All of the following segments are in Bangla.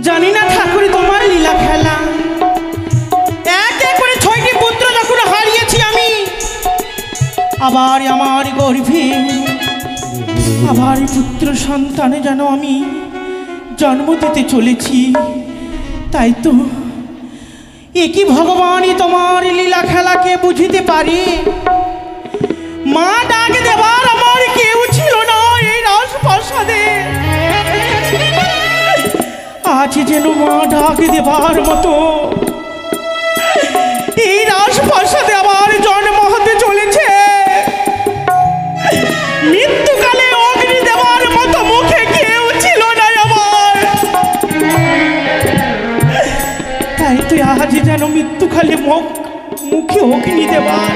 জানি না ঠাকুর তোমার লীলা খেলা। এক এক করে 6টি পুত্র যখন হারিয়েছি আমি, আবার আমার গর্ভে আবার পুত্র সন্তানে যেন আমি জন্ম দিতে চলেছি। তাই তো একই ভগবানই তোমার লীলা খেলাকে বুঝিতে পারে। মা ডাক দেবার আমার কেউ ছিল না এই রাজপ্রাসাদে, আজ যেন মা ডাক দেবার মতো এই রাজপ্রাসাদে আমার জন্ম হতে চলেছে। মৃত্যুকালে অগ্নি দেবার মতো মুখে কেউ ছিল না আমার, তাই তো আজ যেন মৃত্যুকালে মুখে অগ্নি দেবার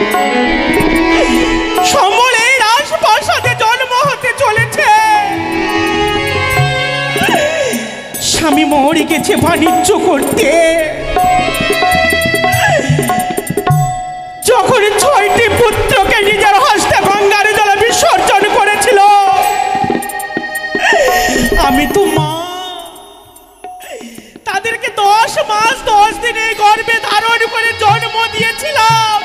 সম্বলে রাজপ্রাসাদে জন্ম হতে চলেছে। স্বামী মরে গেছে বাণিজ্য করতে, যখন 6টি পুত্রকে নিজের হস্তে গঙ্গার জলে বিসর্জন করেছিল, আমি তো মা তাদেরকে 10 মাস 10 দিনে গর্ভে ধারণ করে জন্ম দিয়েছিলাম।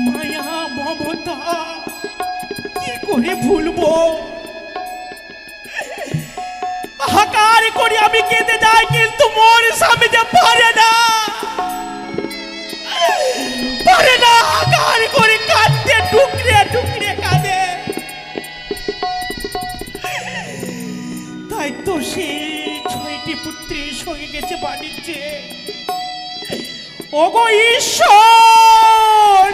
মায়া মমতা কি করে ভুলবো? হাকার করে আমি কেঁদে যাই, কিন্তু মোর স্বামী যে পারে না হাকার করে কাঁদতে টুকরে টুকরে কাঁদে। তাই তো সে 6টি পুত্রের সঙ্গে গেছে বাণিজ্যে। ওগো ঈশ্বর,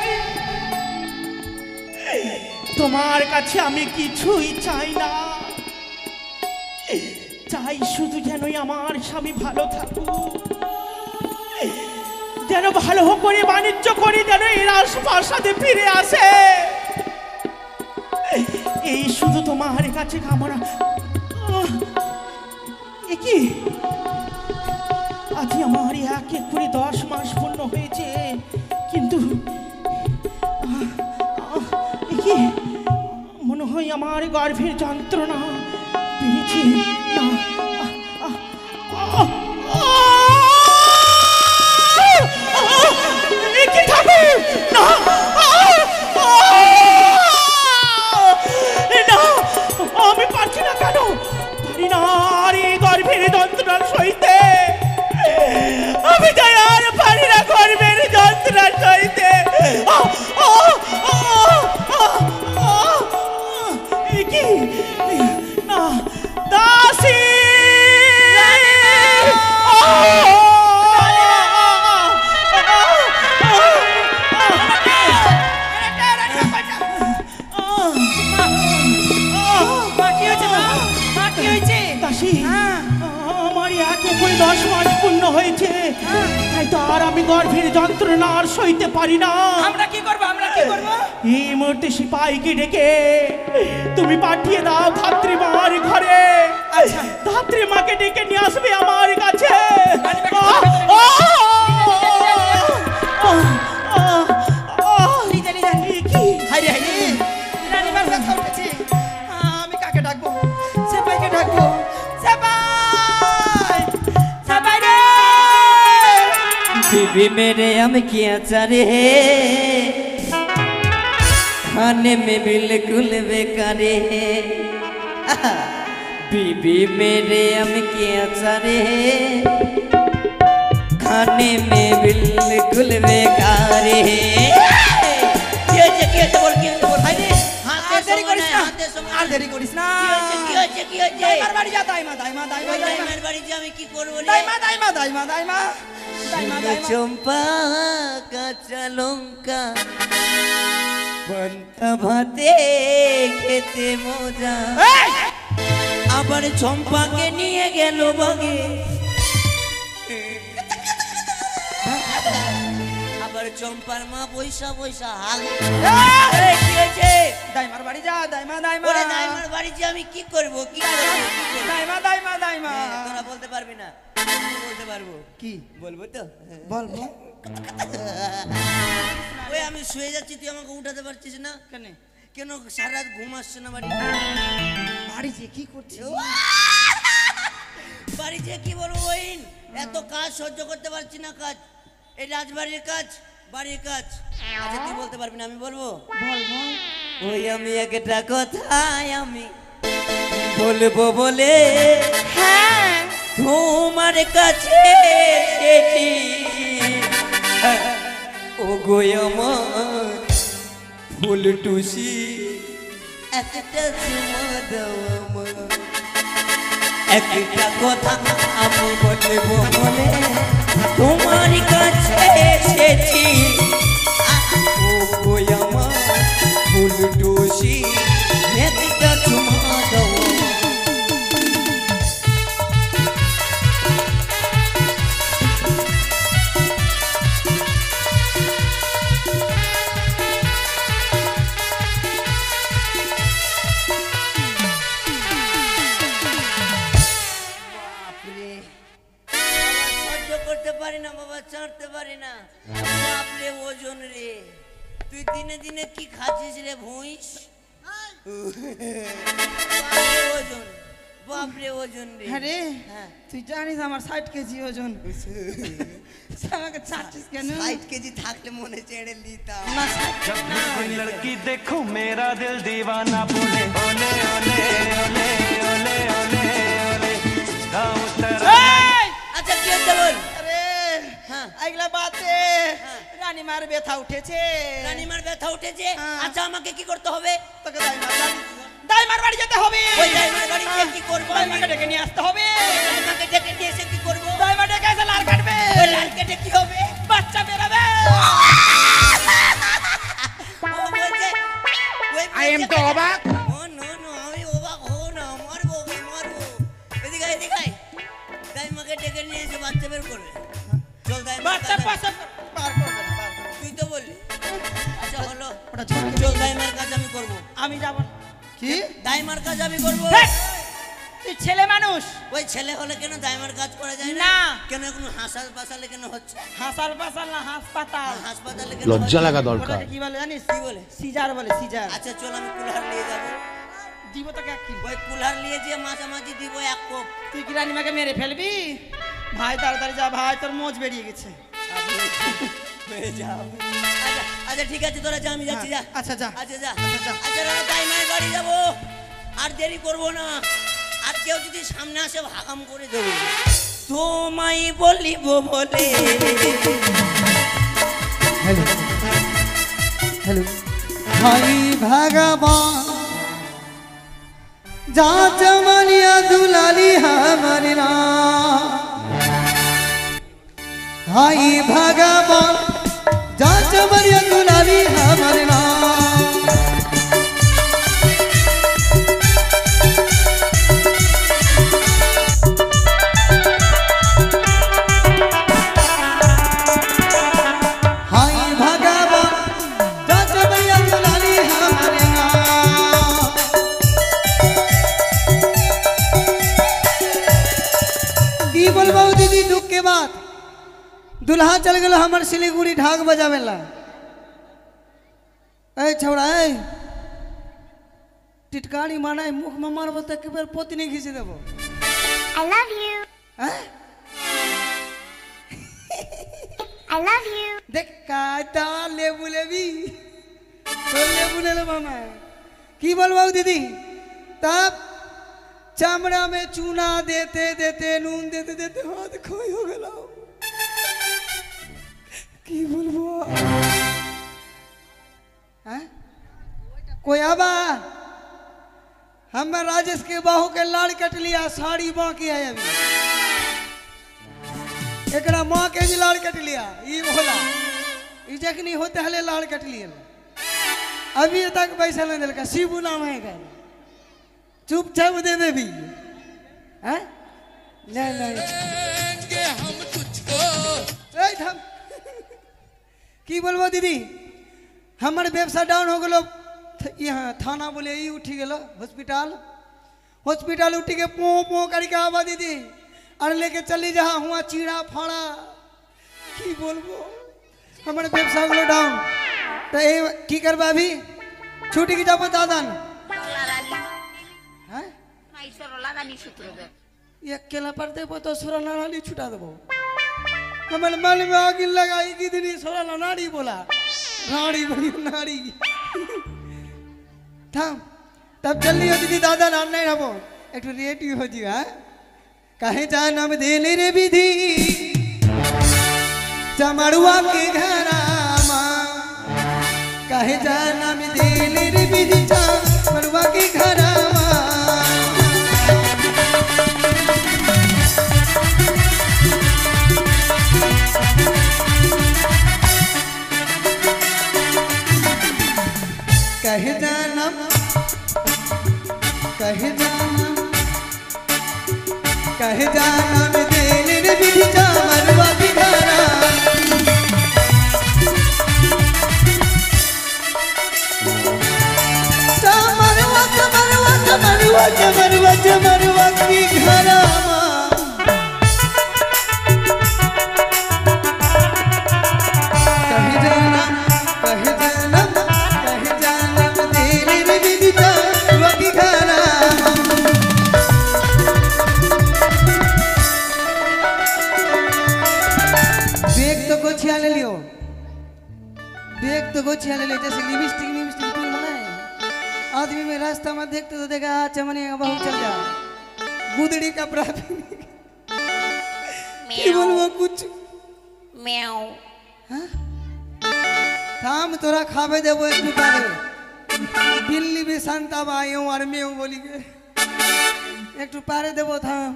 তোমার কাছে আমি কিছুই চাই না, চাই শুধু যেন আমার স্বামী ভালো থাকুক, যেন ভালো করে বাণিজ্য করে যেন এই রাজপ্রাসাদে ফিরে আসে, এই শুধু তোমার কাছে কামনা। কি আজ আমার এক এক করে 10 মাস পূর্ণ হয়েছে, কিন্তু কি মনে হয় আমার গর্ভের যন্ত্রণা পেয়েছি না। আমি পারছি না, কেন পারি না আর এই গর্ভের যন্ত্রণা সইতে। আমি তাই আর পারি না গর্ভের যন্ত্রণা সইতে। কি না দাসী, আমার এক করে 10 মাস পূর্ণ হয়েছে, তাই তো আর আমি গর্ভের যন্ত্রণা আর সইতে পারি না। আমরা কি করবো? এই মুহূর্তে সিপাহীকে ডেকে তুমি পাঠিয়ে দাও ধাত্রীমার ঘরে। আচ্ছা, ধাত্রীমাকে ডেকে নিয়ে আসবে আমার কাছে। আমি কাকে ডাকবো? সেপাইকে ডাকবো। সেপাই রে बीबी मेरे हम किया चारे खाने में बिल्कुल बेकारे। बीबी मेरे हम किया चारे खाने में बिल्कुल बेकारे। দেরি করিস না। বাড়ি যা, দাইমা দাইমা দাইমা দাইমার বাড়ি যে আমি কি করবো? দাইমা দাইমা দাইমা দাইমা চম্পা কাঁচা লঙ্কা পান্তা ভাতে খেতে মজা। আবার চম্পাকে নিয়ে গেল বাগে, আবার চম্পার মা পয়সা পয়সা হাল। কি হয়েছে? দাইমার বাড়ি যা, দাইমা দাইমা। দাইমার বাড়ি যে আমি কি করবো? কি দাইমা দাইমা দাইমা। তোরা বলতে পারবি না, বলতে পারবো। কি বলবো তো? বলবো। ওই আমি শুয়ে যাচ্ছি, তুই আমাকে উঠাতে পারছিস না কেন? কেন সারা রাত ঘুম আসছে না বাড়ি? বাড়ি যে কি করছিস? যে কি বলবো বহিন, এত কাজ সহ্য করতে পারছি না। কাজ এই রাজবাড়ির কাজ, বাড়ির কাজ। আচ্ছা তুই বলতে পারবি না, আমি বলবো। বল বল। ওই আমি একটা কথাই আমি বলবো বলে হ্যাঁ তোমার কাছে এসেছি। ও গো আমার ফুল টুসি, একটা চুমা দাও আমার। একটা কথা আমি বলবো বলে তোমার কাছে এসেছি। ও গো আমার ফুল টুসি, একটা চুমা দাও। সহ্য করতে পারি না বাবা, চাঁড়তে পারি না। বাপরে ওজন রে, তুই দিনে দিনে কি খাচ্ছিস রে ভুঁইস? বাপরে ওজন, বাপরে ওজন রে। হ্যাঁ রে, হ্যাঁ। তুই জানিস আমার 60 কেজি ওজন। আমাকে ছাড়ছিস কেন? 60 কেজি থাকলে মনে চেড়ে লিতাম। না, जब भी कोई लड़की देखो मेरा दिल दीवाना बोले ओले ओले ओले ओले ओले ओले गाँव तरफ এই! আচ্ছা কি হচ্ছে বল। আরে হ্যাঁ। এগুলা বাতে হ্যাঁ। রানীমার ব্যথা উঠেছে। রানীমার ব্যথা উঠেছে। হ্যাঁ। আচ্ছা আমাকে কি করতে হবে? তোকে দাইমার বাড়ি যেতে হবে। ওই দাইমার বাড়িতে কি করবো? দাইমাকে ডেকে নিয়ে আসতে হবে। দাইমাকে ডেকে নিয়ে এসে কি করবো? দাইমা ডেকে এসে লাল কাটবে। ওই লাল কেটে কি হবে? বাচ্চা বেরোবে। ও বলছে, ওই I am তো অবাক। ও নো নো, আমি অবাক হবো না, মারবো ওকে, মারবো। এদিকে আয়, এদিকে আয়। দাইমাকে ডেকে নিয়ে এসে বাচ্চা বের করবে। চল দাইমা, বাচ্চার পাশে পার করবে না, পার করবে না। তুই তো বললি। আচ্ছা হলো, ওটা ছোট চল দাইমার কাজ আমি করবো। আমি যাব না। কি? দাইমার কাজ আমি করবো। তুই ছেলে মানুষ। ওই ছেলে হলে কেন দাইমার কাজ করা যায় না? না। কেন এখন হাসপাতালে কেন হচ্ছে? হাসাল পাসাল না হাসপাতাল। হাসপাতালে কেন লজ্জা হচ্ছে? লাগা দরকার। ওটাকে কি বলে জানিস? কি বলে? সিজার বলে, সিজার। আচ্ছা চল আমি কুলহার নিয়ে যাবো। দিব তোকে এক কিলো। ওই কুলহার নিয়ে যে মাঝামাঝি দিব এক কোপ। তুই কি রানীমাকে মেরে ফেলবি? ভাই তাড়াতাড়ি যা ভাই, তোর মোচ বেরিয়ে গেছে। হয়ে যাও। আচ্ছা আচ্ছা ঠিক আছে, তোরা যা, আমি যাচ্ছি, যা। আচ্ছা যা। আচ্ছা যা। আচ্ছা, যা। আচ্ছা দাদা দাইমার বাড়ি যাবো, আর দেরি করবো না। আর কেউ যদি সামনে আসে ভাগাম করে দেবো। তোমায় বলিব বলে। হ্যালো হ্যালো ভাই ভগবান যা চমনিয়া দুলালি हमर नाम भाई भगवान जा चमनिया दुलाली हमर नाम दीदी दुख के बाद दुल्हा चल गल हमर सिलीगुड़ी ढाक बजावेला। ए छौड़ा ए टिटकारी माना मुख में मारबो त के बेर पोती नहीं घिस देबो। I love you. I love you. देख काटा लेबू लेबी तो लेबू ले लो मामा की बोलबो दीदी तब चमड़ा में चूना देते देते नून देते देते हाथ खोई हो गला की बोलबो हैं कोई आबा हम राजेश के बाहू के लाड़ कट लिया साड़ी बाकी है अभी एकरा माँ के भी लाड़ कट लिया ये बोला ये जखनी होते हले लाड़ कट लिया अभी तक पैसा नहीं दिल का शिबू नाम है का चुपचाप दे दे भी हैं नहीं नहीं हम तुझको हम की बोलबो दीदी हमारे व्यवसाय डाउन हो गलो यहाँ थाना बोले ई उठी गेलो हॉस्पिटल हॉस्पिटल उठी के पो पो करके आवा दीदी और लेके चली जहाँ हुआ चीड़ा फाड़ा की बोलबो हमारे व्यवसाय गलो डाउन तो ये की करबा अभी छुट्टी की जाबो दादन हैं एक केला पर देबो तो सोरा नाड़ी छुटा देबो हमारे मन में आग लगाई कि दिन सोरा नाड़ी बोला नाड़ी बड़ी नाड़ी थाम तब जल्दी हो दीदी दादा नाम नहीं रहो एक रेडी हो जी हाँ कहे जानम देले रे विधि चमड़ुआ के घरामा कहे जानम देले रे विधि चमड़ुआ के घरामा कहे जानम देले रे विधि चमड़ुआ के घरामा चमड़ुआ की घरामा कहे जानम देले रे विधि चमड़ुआ की घरामा बैग तो गोछिया ले लियो जैसे लिपस्टिक तुम बनाए आदमी में रास्ता में देखते तो देखा चमनी बहुत चल जा गुदड़ी कपड़ा की बोलबो कुछ म्याऊ थाम तोरा खावे देबो एक टुकारे बिल्ली भी शांता बायो और मैं बोली के एक टुकारे देबो थाम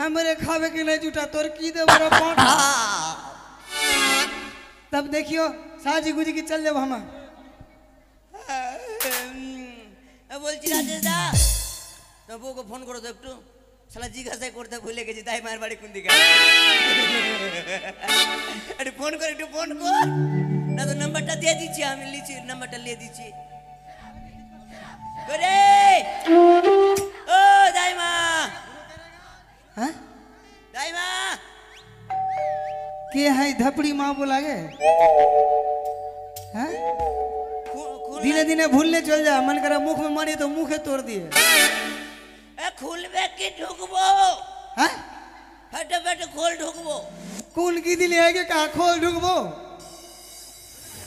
हमरे खावे के नहीं जुटा तोर की देबो रे पाठा तब देखियो साजी गुजी की चल जाब हम বলছি রাজেশ দা তো বউকে ফোন করো তো একটু শালা জিজ্ঞাসা করতে ভুলে গেছি তাই মায়ের বাড়ি কোন দিকে একটু ফোন কর না তো নাম্বারটা দিয়ে দিচ্ছি আমি লিখছি নাম্বারটা নিয়ে দিচ্ছি করে ও দাইমা हाँ দাইমা के है धपड़ी माँ बोला गे हाँ খুল दिने दिने भूलने चल जा मन करा मुख में मारी तो मुंह तोड़ दिए এ খুলবে কি ঢুকবো हाँ फटाफट खोल ঢুকবো कौन की दिले है के कहा खोल ढुकबो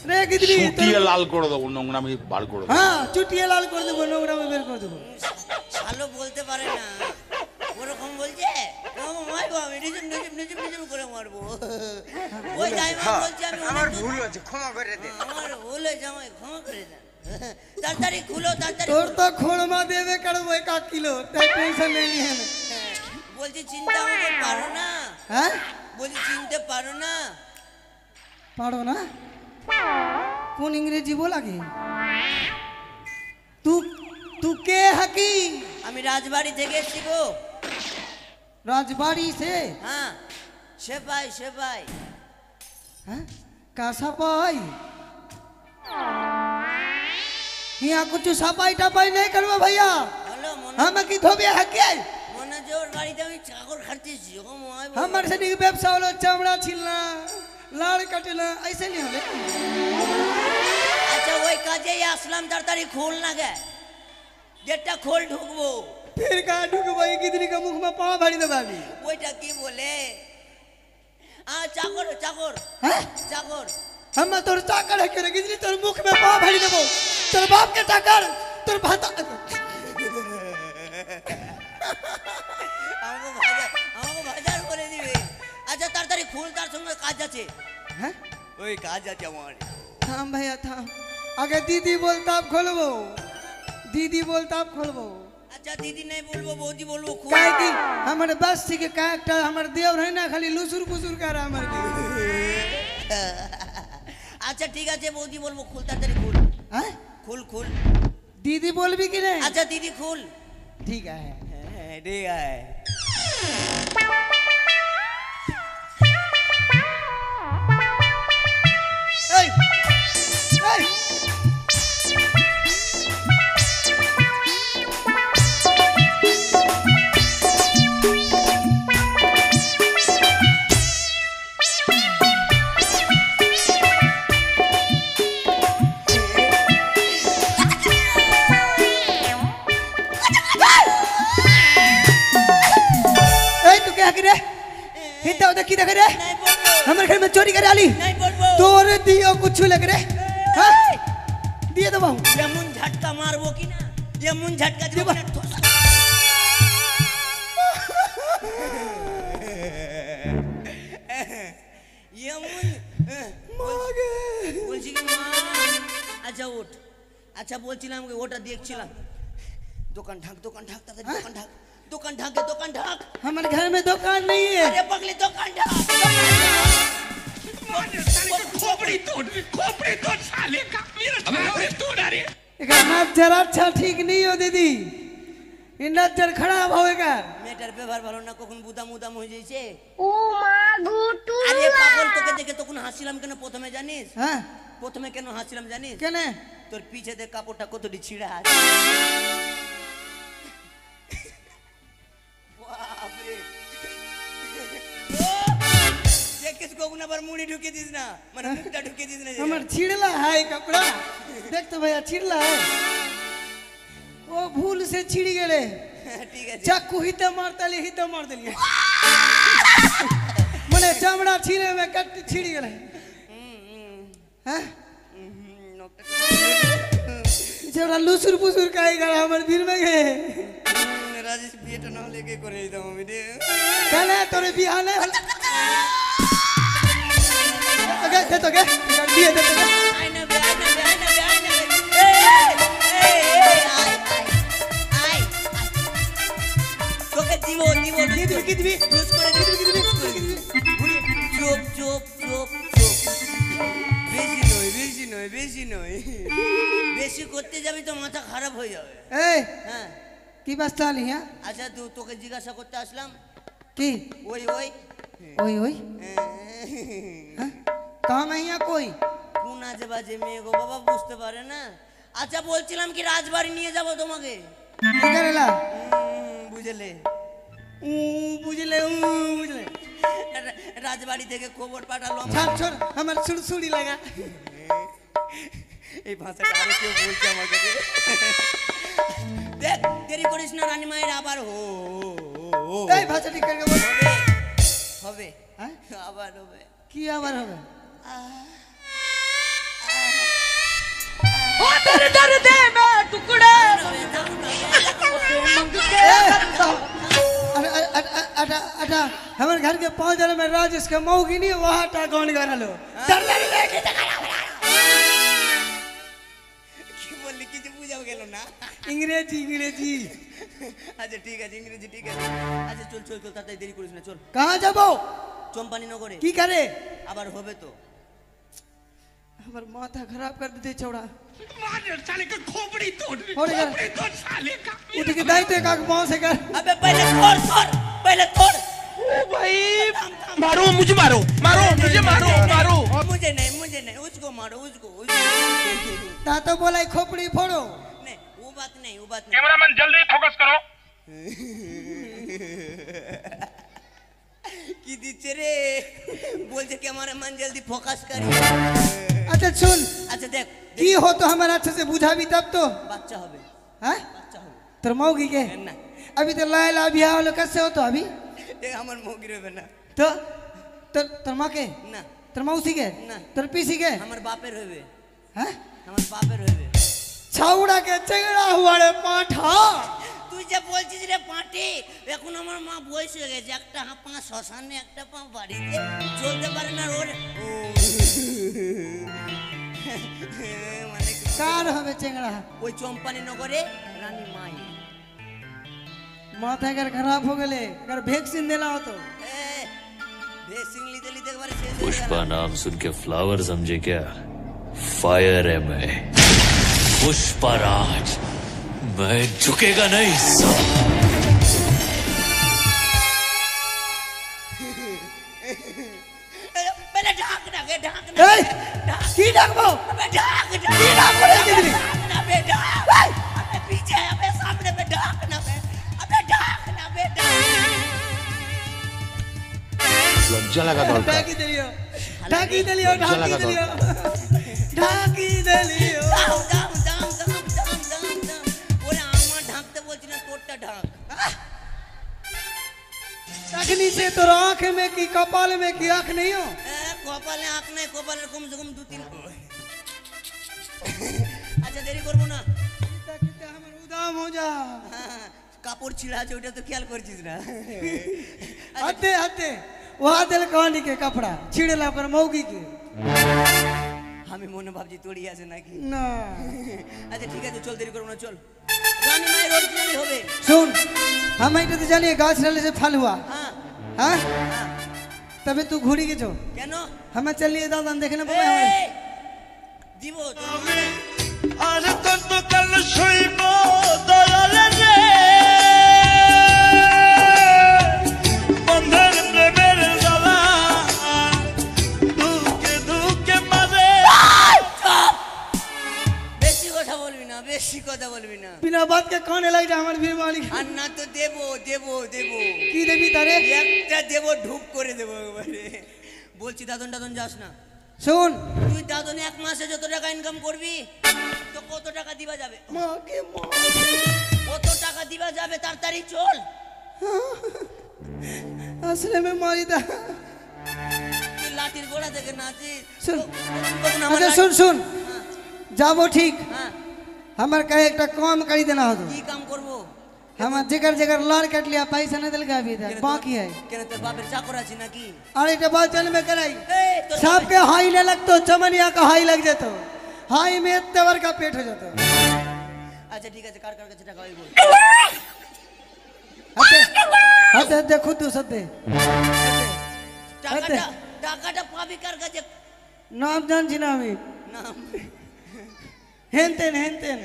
रे कितनी চুটিয়ে লাল করে দেবো নোংরামি বার করে দেবো हाँ चुटिया लाल कर देबो नोगरा में बेर कर देबो ভালো বলতে পারে না ওরকম বলছে ও মারবো আমি নিজম করে মারবো ওই দাইমা বলছে আমি আমার ভুল হয়েছে ক্ষমা করে দে আমার ভুল হয়েছে আমায় ক্ষমা করে দে তাড়াতাড়ি খুলো তাড়াতাড়ি तोर तो खोड़मा देवे करबो 1 किलो ते टेंशन नहीं है বলছি চিনতে আমাকে পারো না हाँ বলছি চিনতে পারো না पाड़ो ना कौन अंग्रेजी बोला के तू के हकी আমি রাজবাড়ি থেকে এসেছি গো राजबाड़ी से হ্যাঁ সেপাই हाँ कासा पाई यहाँ कुछ सफाई टपाई नहीं करवा भैया হলো মনে हम की धोबे हके মনে জোর বাড়িতে আমি চাকর খাটতেছি ও মাই हमारे से नहीं व्यवसाय वाला चमड़ा छिलना लाड़ कटना ऐसे नहीं होले আচ্ছা ওই কাজেই আসলাম তাড়াতাড়ি খোল না গে গেটটা খোল ঢুকবো फिर कहा ढुक भाई कितनी का मुख में पाँव भाड़ी दबावी ওইটা কি বলে চাকর চাকর हाँ চাকর हम तोर चाकर है करे कितनी तोर मुख में पाँव भाड़ी देबो तोर बाप के चाकर तोर भाता আমাকে বাজার করে দিবে আচ্ছা তাড়াতাড়ি খোল তার সঙ্গে কাজ আছে हाँ ওই কাজ আছে আমার थाम भैया थाम अगर दीदी बोलता आप खोलबो दीदी बोलता आप खोलबो আচ্ছা দিদি নাই বলবো বৌদি বলবো খোল काहे की हमारे बस के कैरेक्टर हमारे देव है ना खाली लुसुर पुसुर कर हमारे के আচ্ছা ঠিক আছে বৌদি বলবো খোল তাড়াতাড়ি খোল हाँ খোল খোল दीदी बोल भी कि नहीं আচ্ছা দিদি খোল ठीक है ঠিক আছে Hey! Hey! हिता उधर की देख रे नहीं पड़बो हमारे घर में चोरी करे आली नहीं पड़बो तोरे दियो कुछ लग रे हाँ दिए दबाऊं ये मुन झटका मारबो की ना ये मुन झटका ये बा- देबो ये मुन मागे বলছি কি মা আচ্ছা ওঠ আচ্ছা বলছিলাম কি ওটা দেখছিলাম দোকান ঢাক তাদের দোকান ঢাক हमारे घर में दुकान नहीं है अरे पगली दোकान ढाक एक नजर अच्छा ठीक नहीं हो दीदी ये नजर खराब होएगा মেয়েটার ব্যবহার ভালো না কখন বুদাম হয়ে যাইছে ও মা গুটু আরে পাগল তোকে দেখে তখন হাসিলাম কেন প্রথমে জানিস हाँ প্রথমে কেন হাসিলাম জানিস कहने তোর পিছে দে কাপড়টা কতটি ছিঁড়া আছে বাপরে দেখিস কখন আবার মুড়ি ঢুকিয়ে দিস না মানে মুখটা ঢুকিয়ে দিস না हमार छिड़ला है कपड़ा देख तो भैया छिड़ला है वो भूल से छिड़ गए ঠিক আছে चाकू ही तो मारता ले ही तो मार दिलिए मने चमड़ा छिड़े में कट छिड़ गए हैं जरा लुसुर पुसुर काई गड़ा हमर भीड़ में गए রাজেশ বিয়েটা না লেগে করে দিতাম আমি রে कहने तोरे बिहाने अगे दे तो गे दिए दे तो गे আয়না বে আয় তোকে দিব की दिबी জুস করে দিবি চুপ বেশি নয় বেশি করতে যাবি তো মাথা খারাপ হয়ে যাবে ए হ্যাঁ की बस्ता ली है আচ্ছা তোকে জিজ্ঞাসা করতে আসলাম की ওই ओई ओई हाँ? कहाँ नहीं है कोई কোন আজে বাজে মেয়ে গো বাবা বুঝতে পারে না আচ্ছা বলছিলাম কি রাজবাড়ি নিয়ে যাব তোমাকে की करेला বুঝলে बुझले बुझले রাজবাড়ি থেকে খবর পাঠালো छोड़ छोड़ हमार सुड़सुड़ी लगा এই ভাষাটা আরো কেউ বলছে আমাকে রে। দেখ দেরি করিস না রানী মায়ের আবার ए भाषा ठीक करके बोल হবে हाँ? আবার হবে की आवाज होगा अटा हमारे घर के 5 जन में राजेश के मौगी नहीं वहाँ टा कौन कर लो কি বললি কিছু বুঝাও গেল না इंग्रेजी আচ্ছা ঠিক আছে ইংরেজি ঠিক আছে আচ্ছা চল তাড়াতাড়ি দেরি করিস না চল कहाँ जाबो চম্পানি নগরে की करे আবার হবে তো हमार माथा खराब कर देते चौड़ा साले का खोपड़ी तोड़ और यार साले का उठ के दाई तो एक आग पाँव से कर अबे पहले तोड़ भाई मारो मुझे मारो मुझे मारो मुझे नहीं उसको मारो उसको ता तो बोला खोपड़ी फोड़ो नहीं वो बात नहीं कैमरामैन जल्दी फोकस करो কি দিচ্ছে রে বলছে ক্যামেরাম্যান জলদি ফোকাস করি अच्छा सुन আচ্ছা দেখ की हो तो हमारा अच्छे से बुझा भी तब तो বাচ্চা হবে हाँ বাচ্চা হবে तेरे मौगी के না अभी तो लायला बियाह वालों कैसे हो तो अभी এ আমার মগির হবে না तो तेरे माँ के না तेरे मौसी के ना। तेरे पीसी के আমার বাপের হবে हाँ আমার বাপের হবে छाउड़ा के चगड़ा हुआ रे पाठा তুই যে বলছিস রে পাটি এখন আমার মা বয়স হয়ে গেছে একটা পা শ্মশানে একটা পা বাড়িতে চলতে পারে না ওর মানে कार हमें चंगड़ा ওই চম্পানি নগরে রানী মাই माथा अगर खराब हो गए अगर वैक्सीन देना हो तो ভেসিং লিতে একবার শেষ হয়ে पुष्पा नाम सुन के फ्लावर समझे क्या? फायर है मैं, पुष्पा राज। मैं झुकेगा नहीं सब। पहले ढाक ए की डाकबो ढाक की डाकबो रे कितनी ना बेटा अबे पीछे अबे सामने पे ढाक ना अबे ढाक ना बेटा लज्जा लगा दौड़ता ढाकी दिलियो ढाकी दिलियो ढाकी दिलियो ढाकी दिलियो দাম ওরে আমার ঢাকতে বলছি না তোরটা ঢাক तखनी से तो आँख में की कपाल में की आँख नहीं हो কপালে আঁক নাই, কপালের কমসে কম 2-3। আচ্ছা দেরি করবো না। हमार उदाम हो जा কাপড় ছিঁড়া আছে ওটা তো খেয়াল করছিস না। हते हते वहाँ दिल कहानी के कपड़ा छिड़ेला पर मौगी के আমি মনে ভাবছি তোড়ি আছে নাকি। ना আচ্ছা ঠিক আছে চল, দেরি করবো না, চল। রানী মায়ের অরিজিনালি হবে। सुन हम এটা তো জানি গাছ डाले से फल हुआ হ্যাঁ हाँ হ্যাঁ। तबे तू घुड़ी के जो কেন? हमें चलिए दादा देखने এই, पाए দিব তো। আর কত কাল সইব দয়ালে রে বন্ধের প্রেমের জ্বালা দুকে দুকে মারে। বেশি কথা বলবি না, বেশি কথা বলবি না। बिना बात के कहने लग जा हमारे भीड़ मालिक আর না তো দেবো দেবো দেবো की देवी तारे একটা দেবো, ঢুক করে দেবো একবারে। বলছি দাদন দাদন যাস না। सुन তুই দাদনে এক মাসে যত টাকা ইনকাম করবি তো কত টাকা দিবা যাবে? माँ के माँ কত টাকা দিবা যাবে তাড়াতাড়ি চল। असले में मारी था তুই লাঠির গোড়া থেকে নাচিস। सुन তখন আমার अच्छा লাঠি- सुन सुन जाबो ठीक হ্যাঁ, हमार कहे एक काम करी देना हो तो কি কাম করবো? हमार जगर जगर लार कट लिया पैसा नहीं दिल का अभी तक बाकी है কেন তোর বাপের চাকর আছে নাকি? अरे तो बात चल में कराई এই, তোর सब বাপের- के हाई ले लगतो चमनिया का हाई लग जातो हाई में तवर का पेट हो जातो আচ্ছা ঠিক আছে, কার কার কাছে টাকা হয় বল। हते हते हते खुद तू सदे টাকাটা টাকাটা পাবি কার কাছে? नाम जान जिना में নাম हेनतेन हेनतेन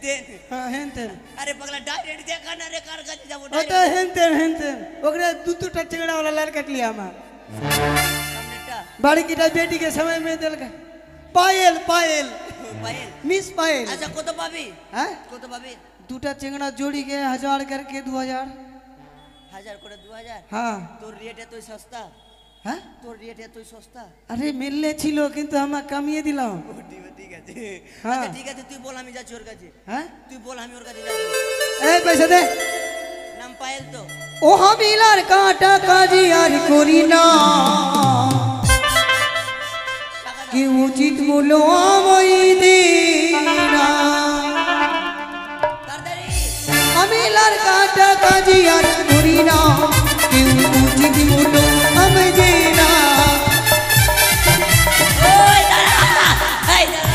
দেন। हाँ हेनतेन আরে পাগলা ডাইরেক্ট দেখা না রে, কার কাছে যাবো? होता हेनतेन हेनतेन ओकरे दू टा चिंगड़ा वाला लार कट लिया हमार সামনেটা बड़ी की बेटी के समय में दिल का पायल पायल পায়েল। मिस पायल আচ্ছা কত পাবি? हैं কত পাবি? दूटा चिंगड़ा जोड़ी के 1000 करके 2000 1000 করে 2000। हाँ তোর রেট এতই সস্তা? हैं তোর রেট এতই সস্তা? अरे मिलने छिलो किंतु हम कमिए दिलाओ ঠিক আছে। হ্যাঁ। আচ্ছা ঠিক আছে, তুই বল আমি যাচ্ছি ওর কাছে। हैं তুই বল আমি ওর কাছে যাচ্ছি। ए पैसे दे নাম পায়েল তো? ओ हमिलार काटा काजी यार करिना টাকা कि उचित मूल्य আমই দিনা তাড়াতাড়ি। हमिलार काटा काजी यार करिना कि उचित मूल्य আমই দিনা ওই দাঁড়া, এই দাঁড়া।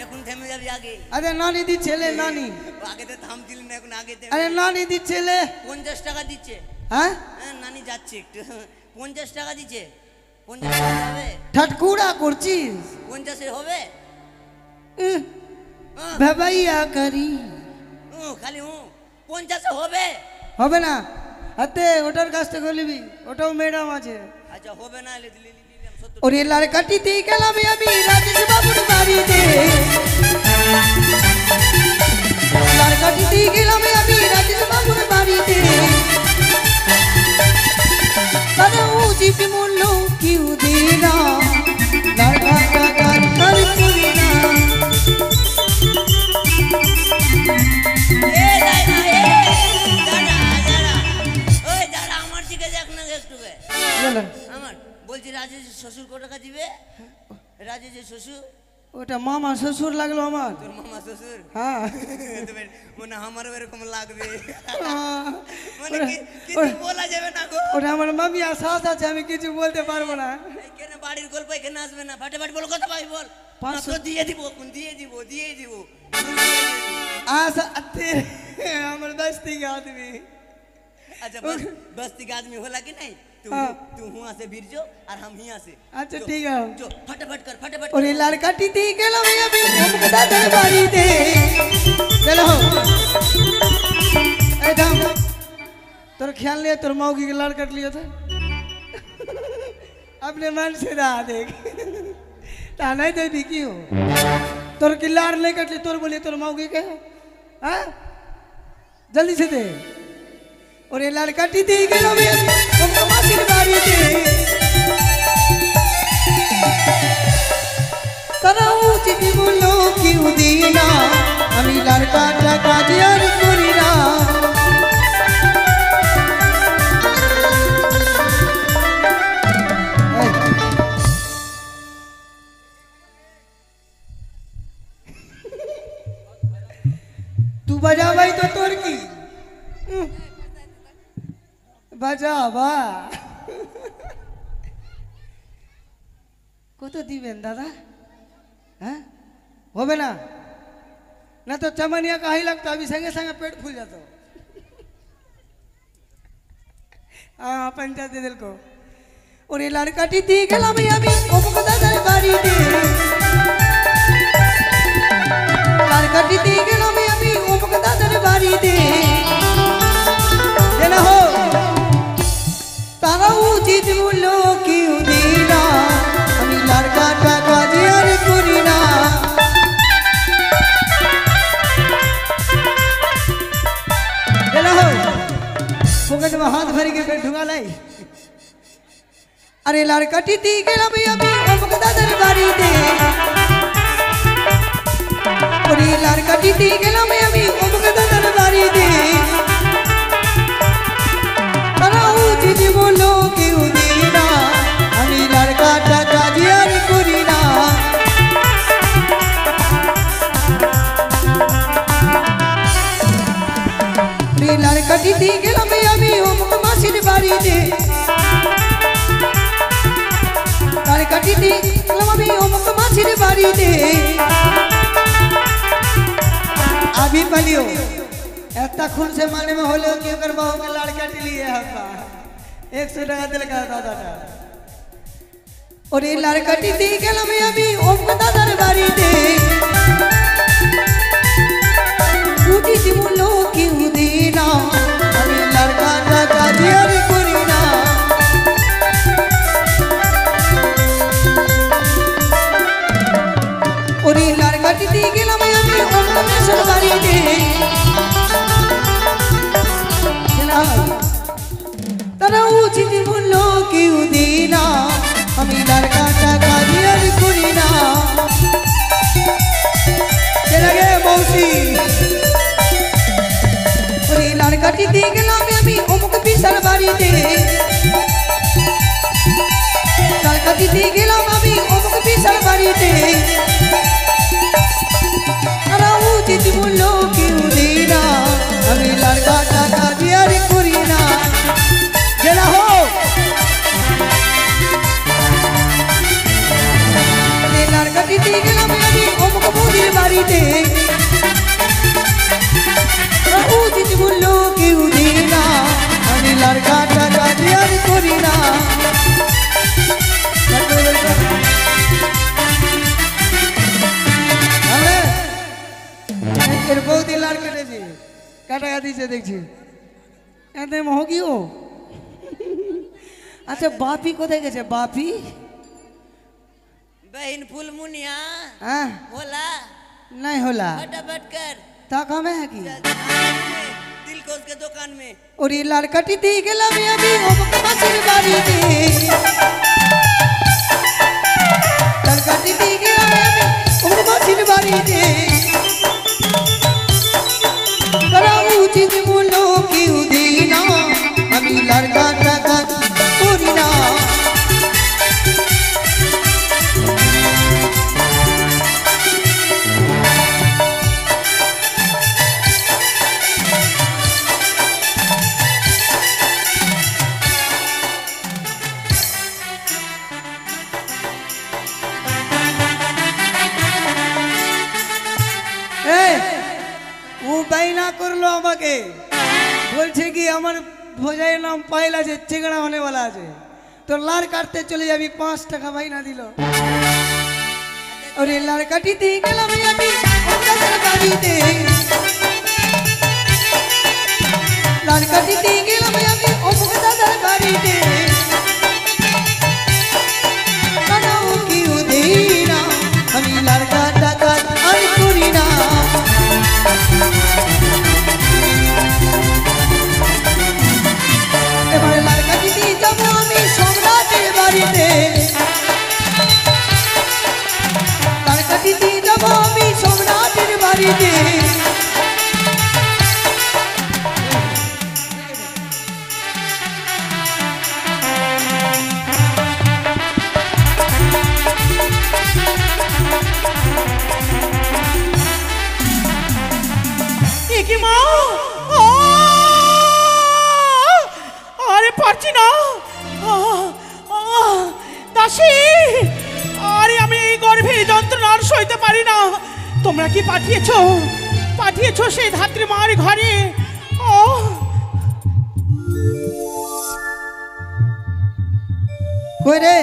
এখন থেমে যাবি আগে। अरे नानी दी छेले नानी আগে তো থামছিল না, এখন আগে থেমে। अरे नानी दी छेले 50 টাকা দিচ্ছে। हैं হ্যাঁ, নানি যাচ্ছে একটু। 50 টাকা দিচ্ছে। 50 টাকা হবে? ठटकुड़ा করছিস 50 এ হবে? ভেবাইয়া করি খালি 50 এ হবে? হবে না হাতে ওটার কাছ থেকে লিবি ওটাও ম্যাডাম আছে আচ্ছা হবে না, এলে দিলে নিলাম 70। ওরে লাড়কাটিতে গেলাম আমি রাজেশ বাবুর বাড়িতে লাড়কাটিতে গেলাম আমি রাজেশ বাবুর বাড়িতে তারা উচিত মূল্য কিউ দিনা লাড়কা টাকা তার করি না এ দাঁড়া, দাঁড়া। ওই দাঁড়া, আমার দিকে দেখ না একটু। বলো আমার বলছি রাজেশের শ্বশুর কত টাকা দিবে? রাজেশের শ্বশুর? ওটা মামা শ্বশুর লাগলো আমার তোর মামা শ্বশুর? হ্যাঁ মনে আমারও এরকম লাগবে। আহ, মানে কিছু বলা যাবে না গো। ওটা আমার মামি আর শাশ আছে আমি কিছু বলতে পারবো না এখানে বাড়ির গল্প এখানে আসবে না। ফাটাফাটি বল, কত পাই বল। 500 তো দিয়ে দিব, দিয়ে দিব, দিয়ে দিব। आशा हमर बस्ती के आदमी अच्छा बस्ती का आदमी होला कि नहीं? तू हाँ। तू हुआ से भिड़ जो और हम यहाँ से। अच्छा जो- ठीक है जो फटाफट कर, फटाफट और ये कर। लड़का टीटी के लवे अभी मुकदा दरबारी दे चलो ए धाम तोर ख्याल ले तोर मौगी के लड़ कट लिया था अपने मन से दा देख ता नहीं दे भी क्यों तोर की लार नहीं कट ली तोर बोले तोर मौगी के हाँ जल्दी से दे और ये लड़का टीटी के लवे मुकदा दरबारी दे তারা উচিত মূল্য কিউ দিনা আমি লড়কা টাকা দিয়ার করি না বাজা বা কত দিবেন দাদা? হ্যাঁ হবে না? না তো चमनिया का ही लगता अभी संगे संगे पेट फूल जाता। हाँ पंचायत दिल को और ये लड़का टीती गला में अभी ओपक दादर बारी दे लड़का टीती गला में अभी ओपक दादर बारी दे देना हो तारा उचित मूल्य क्यों देना अभी लड़का टाका जियार कुरीना पोकेट में हाथ भरी के पेट ढुंगा लाई। अरे लड़का टीती गेला भी अभी ओमक दादर बारी दे अरे लड़का टीती गेला भी अभी ओमक दादर बारी दे तराऊ जीजी बोलो क्यों देना अभी लड़का टाका जियार कुरीना अरे लड़का टीती गेला भी अभी ओमक मासिर बारी दे लड़का टीती गेला भी ओमक मासिर बारी दे अभी पलियो एता खून से माने में होलो क्यों कर बाहु के लड़का टीली है हब्बा 100 टका दिल का दादा और ये लड़का टीती गेला भी अभी ओमक दादर बारी दे उठी जीवलो क्यों देना अभी लड़का टाका जियार कुरीना और ये लड़का टीती गेला में अभी ओमक मेसर बारी दे तरा उठी जीवलो क्यों देना अभी लड़का टाका जियार कुरीना चला गए मौसी लड़का टीती गेला में अभी ओमक बिसर बारी दे लड़का टीती गेला में अभी ओमक बिसर बारी दे अराऊ जीजी बोलो क्यों देना अभी लड़का टाका जियार कुरीना जला हो लड़का टीती गेला में अभी ओमक मोदी बारी दे उचित मूल्य क्यों देना अभी लड़का टाका जियार कुरीना এর বৌদি লার কেটেছে কাটা দিয়েছে দেখছি এতে মহগিও আচ্ছা বাপি কোথায় গেছে বাপি बहन फुलमुनिया हाँ होला नहीं होला फटाफट कर ता कमे है की दिल को उसके दुकान में और ये लड़का टीती गेला में अभी ओमक मासिर बारी दे लड़का टीती गेला में अभी ओमक मासिर बारी दे कराऊ चीज बोलो क्यों देना अभी लड़का टाका कुरीना বাইনা করলো আমাকে বলছে কি আমার ভোজাইয়ের নাম পাইল আছে চিংড়া होने वाला আছে তো লার কাটতে চলে যাবি 5 টাকা বাইনা দিল और ये लड़का टीती गेला में अभी ओमका दादर बारी दे लड़का टीती गेला में अभी ओमका दादर बारी दे बनाओ क्यों देना अभी लड़का टाका जियार कुरीना এবারে লড়কা টিতি যাব আমি সম্রাটের বাড়িতে লড়কা টিতি যাব আমি সম্রাটের বাড়িতে তোমরা কি পাঠিয়েছো পাঠিয়েছো সেই ধাত্রী মার ঘরে? ও কই রে?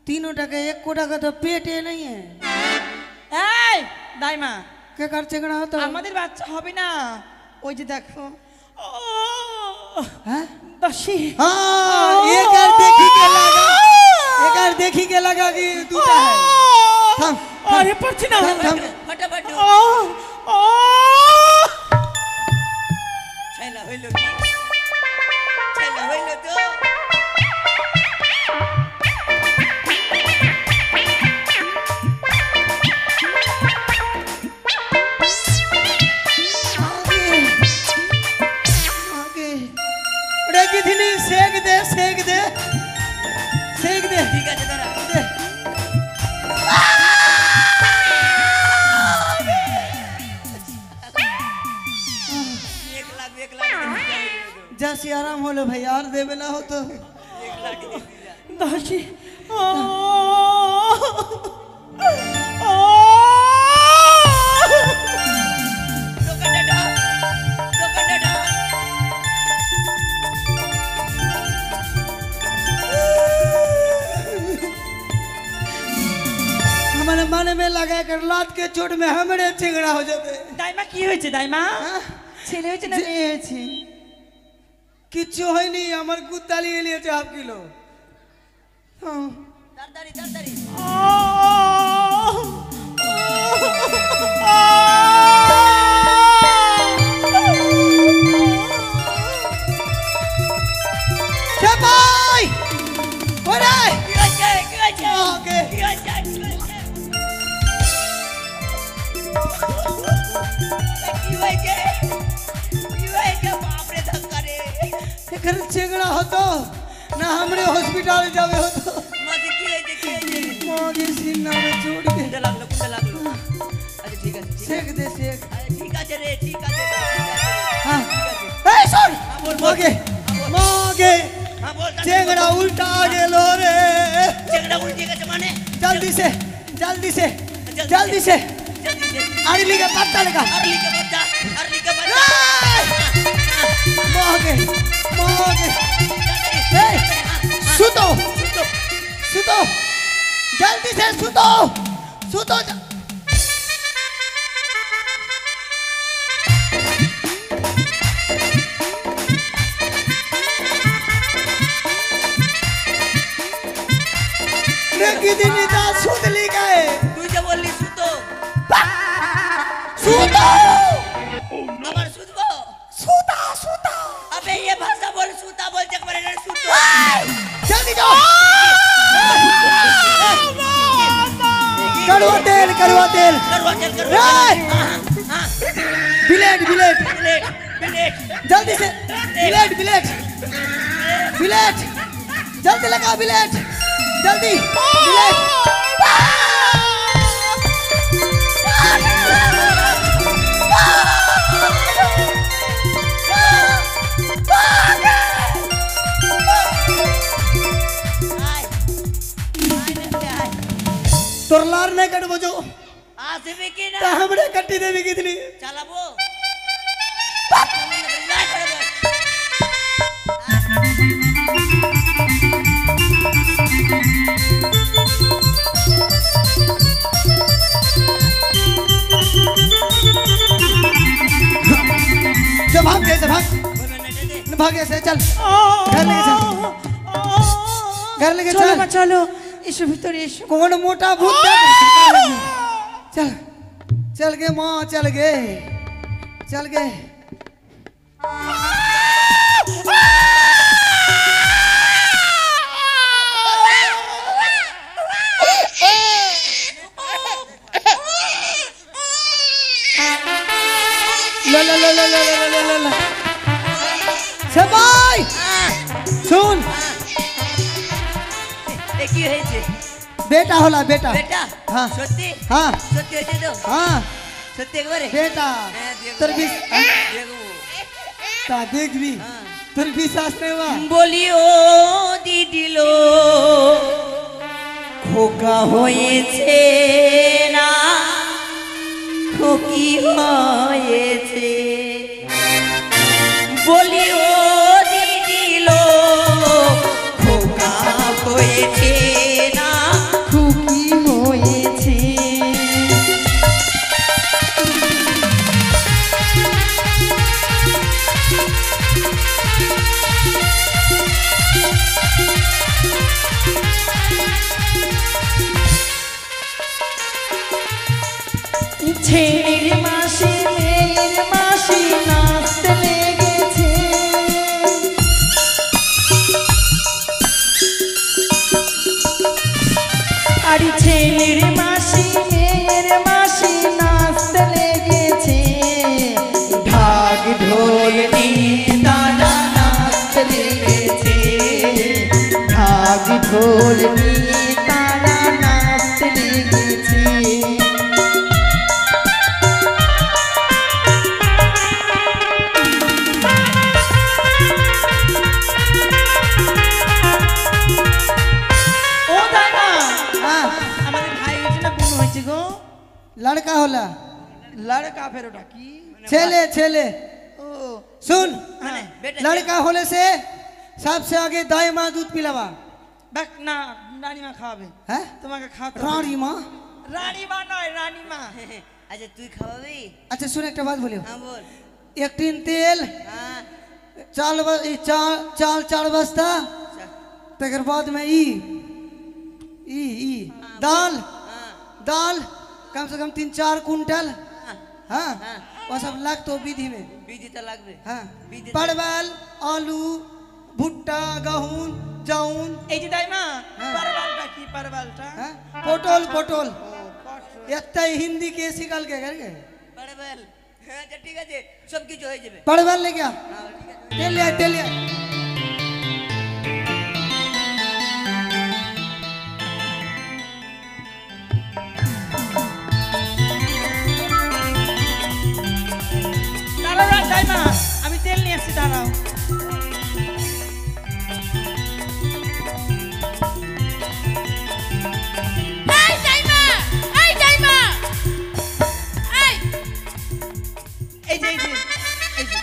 तीनों टके एक कोटा का तो पेट है नहीं है। এই দাইমা কে কার চেংড়া হতো? আমাদের বাচ্চা হবে না। ওই যে দেখো হ্যাঁ দশি। हाँ एक बार देखी के लगा कि दूटा है। थम अरे पड़ছি না। थम फटाफट ও ও छैला হইলো কি छैला হইলো তো कितनी सेक दे सेक दे सेक दे। ठीक है दादा दे। एक लाख जैसी आराम हो लो भाई यार देवे ना हो तो एक लाख दे दीजिए দশি ও ও डोका हमारे मन में लगा कर लात के चोट में हमारे चिंगड़ा हो जाते। দাইমা কি হয়েছে দাইমা? ছেলে হয়েছে না মেয়ে হয়েছে? किच्छु है नहीं हमारे कुत्ता लिए लिए हाफ किलो। हाँ दरदरी चपाई ओरे की ओके बाप रे धक्का रे घर चिंगड़ा हो तो ना हमरे हॉस्पिटल जावे हो तो माथे की मोगी सीना में चोट के कुंडा लागलो अच्छा ठीक है सेक दे सेक। ठीक है रे ठीक है हाँ ए सुन बोल मोगे मोगे हां बोल चिंगड़ा उल्टा गेलो रे। चिंगड़ा उल्टी के जमाने जल्दी से जल्दी से अरली का पत्ता लगा अरली के बच्चा मोगे मोगे ए सुतो सुतो जल्दी से सुतो सुतो कितनी नीता सुतली गए तू जब बोली सुतो सुतो अमर सुतबो सुता सुता अबे ये भाषा बोल सुता बोल जग पर सुतो जल्दी जाओ कड़वा तेल करवा चल बिलेट बिलेट बिलेट जल्दी से बिलेट बिलेट बिलेट जल्दी लगा बिलेट जल्दी बिलेट तोर लार नहीं कट बजो आसे में की ता ना हमरे कट्टी देवी कितनी चला वो जब भाग गए से भाग ऐसे चल घर लेके चल घर लेके চলো चल মা চলো এসো ভিতরে এসো। कौन मोटा भूत चल चल गए माँ चल गए হয়েছে बेटा होला बेटा বেটা हाँ সত্যি हाँ সত্যি হয়েছে তো हाँ সত্যি একবারে बेटा হ্যাঁ, দেখবো। তোর বিশ দেখবো তা দেখবি হ্যাঁ। তোর বিশ্বাস নেই বা বলি ও দিদিলো খোকা হয়েছে না খোকি হয়েছে বলি ও দিদিলো খোকা হয়েছে না খুকি হয়েছে ছেলের মাসি মেয়ের মাসি নাচতে লেগেছে আর ছেলের মাসি মেয়ের মাসি নাচতে লেগেছে ঢাক ঢোল নিয়ে তারা নাচতে লেগেছে ঢাক ঢোল নিয়ে তারা নাচতে লেগেছে ও দাদা हाँ আমাদের ভাই হয়েছে না বোন হয়েছে গো लड़का होला লড়কা ফের ওটা কি छेले छेले ও सुन মানে বেটা लड़का होले से सबसे आगे दाई माँ दूध पिलावा বাক না রানীমা খাওয়াবে है তোমাকে খাওয়াতে হবে। रानी माँ রানীমা নয় রানীমা আচ্ছা তুই খাওয়াবি अच्छा सुन एक बात बोलियो হ্যাঁ বল एक टीन तेल হ্যাঁ चाल चार बस्ता तकर बाद में ई दाल হ্যাঁ दाल कम से कम 3-4 कुंटल হ্যাঁ हाँ हाँ। वो सब लग तो विधि में বিদিতে লাগবে हाँ विधि परवल आलू भुट्टा गहूं जाऊन এই যে দাইমা হ্যাঁ। পারবালটা কি পারবালটা हाँ पोटल पोटल পটল। इतना हिंदी के सिकल के करके পারবেল হ্যাঁ আচ্ছা ঠিক আছে সব কিছু হয়ে যাবে परवल ले क्या হ্যাঁ ঠিক আছে तेल लिया দাঁড়াও দাইমা আমি তেল নিয়ে আসছি দাঁড়াও এই জাইমা এই জাইমা এই এই যে এই যে এই যে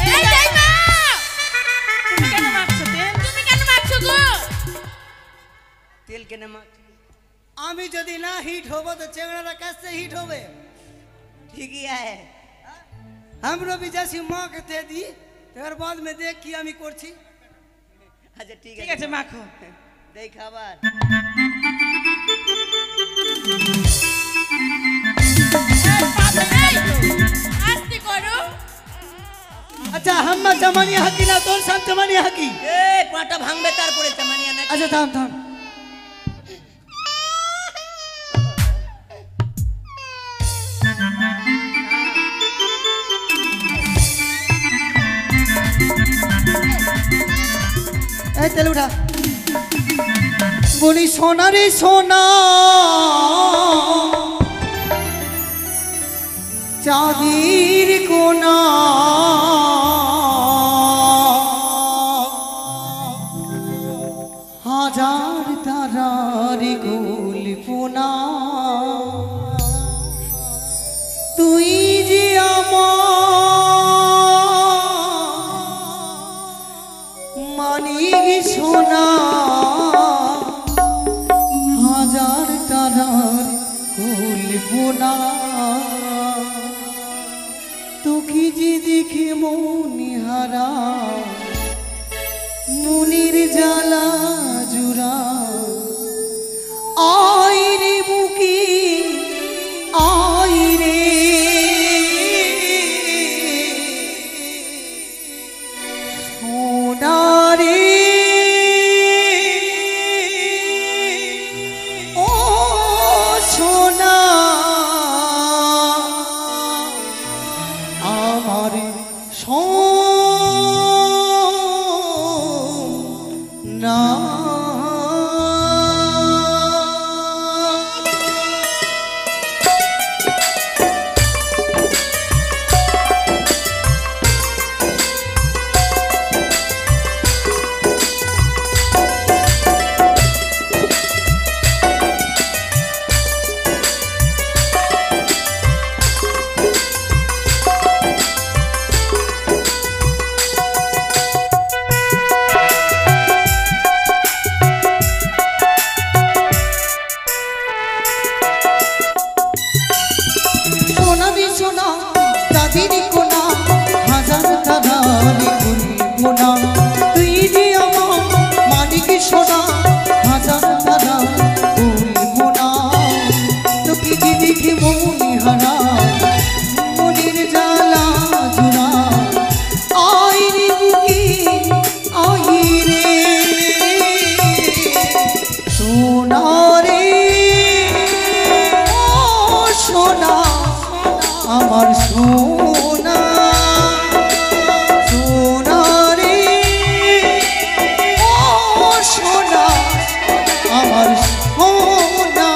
এই জাইমা তুমি কেন মারছো তেল তুমি কেন মারছো গো তেল কেনে মাছ आमी जदि ना हिट होबो तो चेंगड़ा कैसे हिट होबे ঠিকই আছে हमरो भी जैसी माँ के दे दी तकर बाद में देख कि आमी करছি আচ্ছা ঠিক ঠিক আছে আছে মাখো দেই খাবার আস্তে করো अच्छा हम जमानी हकी ना तोर साथ जमानी हकी এ পাটা ভাঙবে তারপরে চামানিয়া না अच्छा थाम थाम ए तेल उठा बोली सोना रे सोना चाँदीर कोना হাজার তারার গোলপোনা তুই যে আমার মানিক সোনা হাজার তারার গোলপোনা তোকে যে দেখে মনিহারা মুনির জ্বালা জুড়া আয় রে বুকি আয় রে সোনা রে ও সোনা সোনা আমার সোনা সোনা রে ও সোনা আমার সোনা